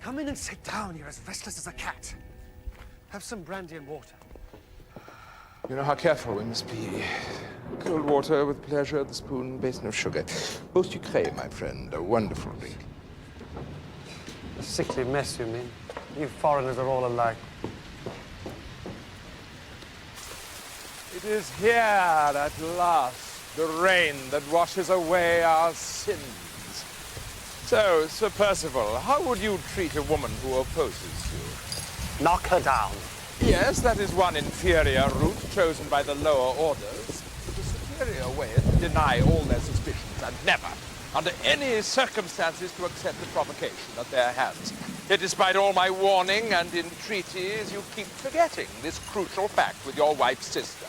Come in and sit down. You're as restless as a cat. Have some brandy and water. You know how careful we must be. Cold water with pleasure, the spoon, basin of sugar. Most sucré, my friend. A wonderful drink. A sickly mess, you mean? You foreigners are all alike. It is here at last, the rain that washes away our sins. So, Sir Percival, how would you treat a woman who opposes you? Knock her down. Yes, that is one inferior route chosen by the lower orders. The superior way is to deny all their suspicions and never under any circumstances to accept the provocation at their hands. Yet despite all my warning and entreaties, you keep forgetting this crucial fact with your wife's sister.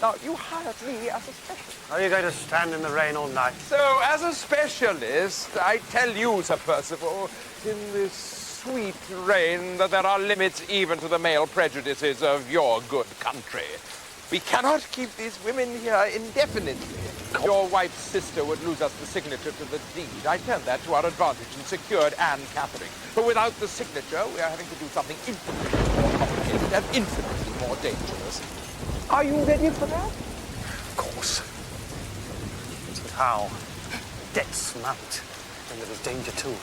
Now, you hired me as a specialist. Are you going to stand in the rain all night? So, as a specialist, I tell you, Sir Percival, in this sweet rain, that there are limits even to the male prejudices of your good country. We cannot keep these women here indefinitely. Your wife's sister would lose us the signature to the deed. I turned that to our advantage and secured Anne Catherine. But without the signature, we are having to do something infinitely more complicated and infinitely more dangerous. Are you ready for that? Of course. But how? Debts mount. And there was danger too.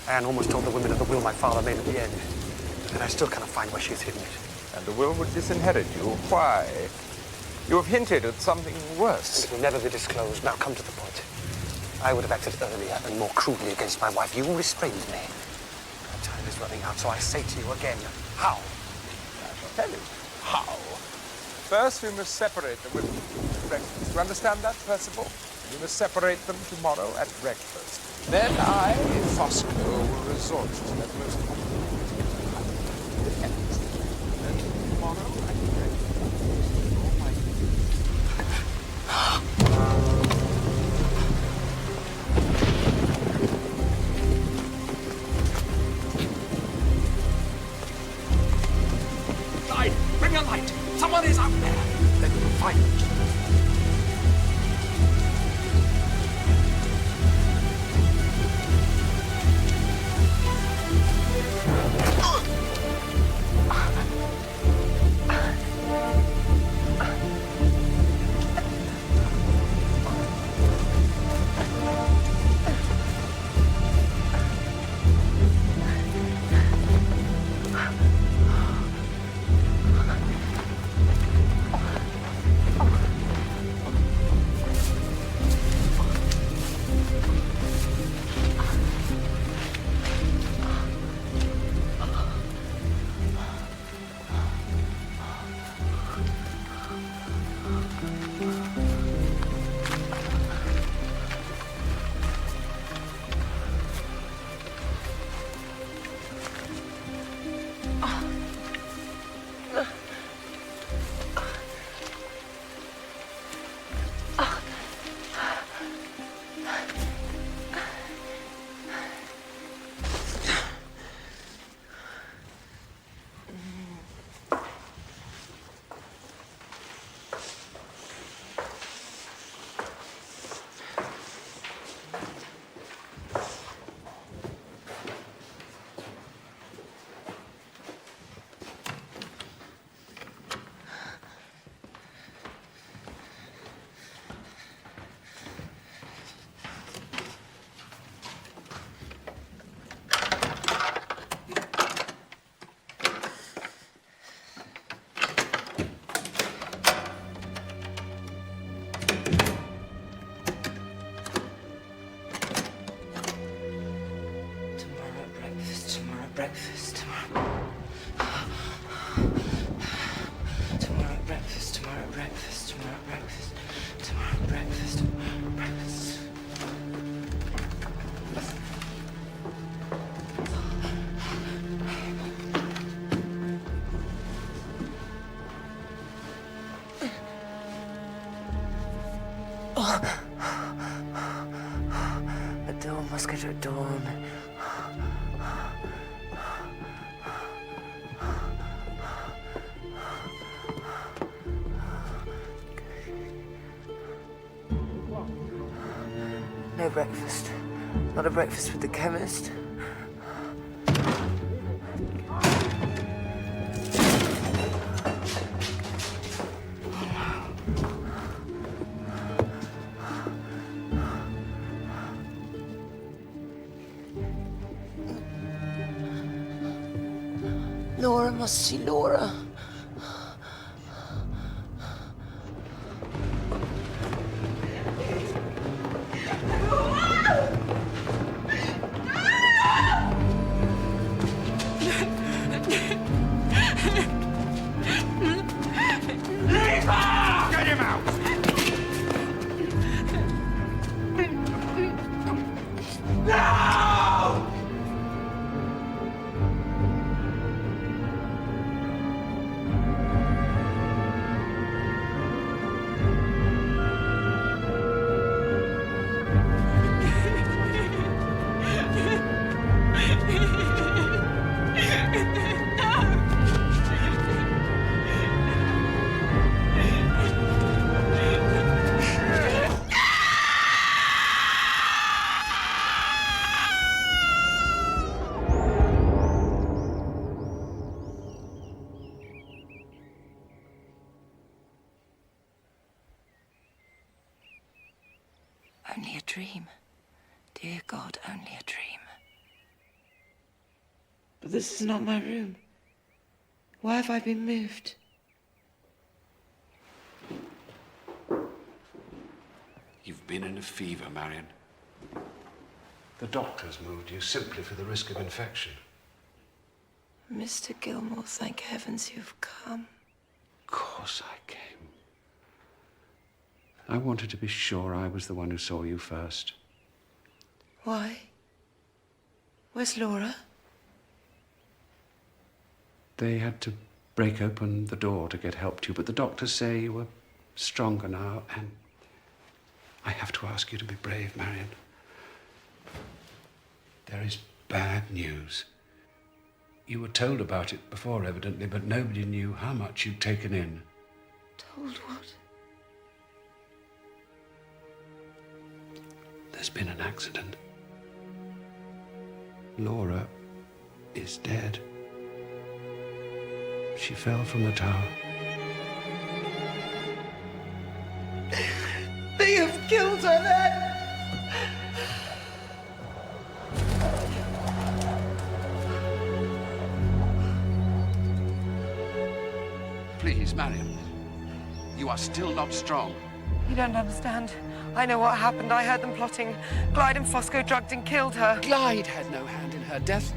Anne almost told the women of the will my father made at the end. And I still cannot find where she's hidden it. And the will would disinherit you. Why? You have hinted at something worse. It will never be disclosed. Now come to the point. I would have acted earlier and more crudely against my wife. You restrained me. My time is running out, so I say to you again, how? I shall tell you. How? First, we must separate the women at breakfast. You understand that, Percival? We must separate them tomorrow at breakfast. Then I, Fosco, will resort to that most complicated defense. Then tomorrow at breakfast. Light! Bring a light! Someone is out there! Then we will find them. Breakfast tomorrow. Tomorrow at breakfast, tomorrow at breakfast, tomorrow at breakfast, tomorrow at breakfast, breakfast. A dawn, mosquito dawn. No breakfast. Not a breakfast with the chemist. Laura must see Laura. Get him out! Only a dream. Dear God, only a dream. But this is not my room. Why have I been moved? You've been in a fever, Marion. The doctors moved you simply for the risk of infection. Mr. Gilmore, thank heavens you've come. Of course I came. I wanted to be sure I was the one who saw you first. Why? Where's Laura? They had to break open the door to get help to you, but the doctors say you were stronger now, and I have to ask you to be brave, Marion. There is bad news. You were told about it before, evidently, but nobody knew how much you'd taken in. Told what? There's been an accident. Laura is dead. She fell from the tower. They have killed her then! Please, Marion. You are still not strong. You don't understand. I know what happened. I heard them plotting. Glyde and Fosco drugged and killed her. Glyde had no hand in her death.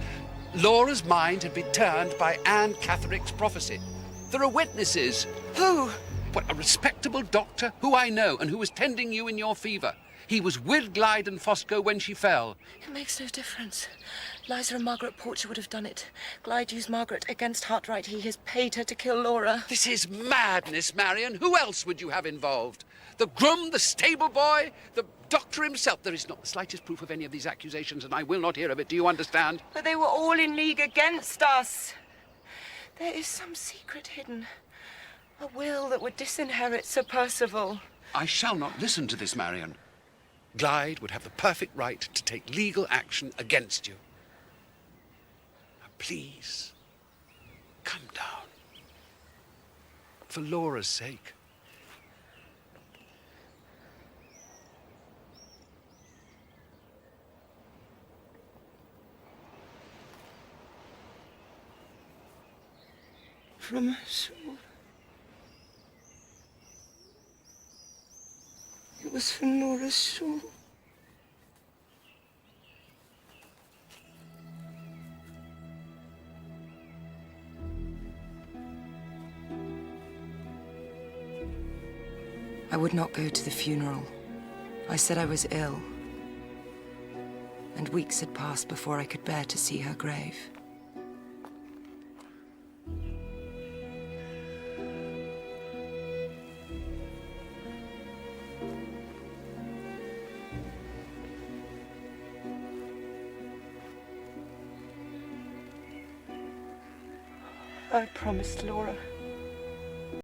Laura's mind had been turned by Anne Catherick's prophecy. There are witnesses. Who? What, a respectable doctor who I know and who was tending you in your fever. He was with Glyde and Fosco when she fell. It makes no difference. Liza and Margaret Porcher would have done it. Glyde used Margaret against Hartright. He has paid her to kill Laura. This is madness, Marion. Who else would you have involved? The groom, the stable boy, the doctor himself. There is not the slightest proof of any of these accusations, and I will not hear of it. Do you understand? But they were all in league against us. There is some secret hidden. A will that would disinherit Sir Percival. I shall not listen to this, Marion. Glyde would have the perfect right to take legal action against you. Now, please, come down. For Laura's sake. From her soul. It was from Laura's soul. I would not go to the funeral. I said I was ill. And weeks had passed before I could bear to see her grave. I promised Laura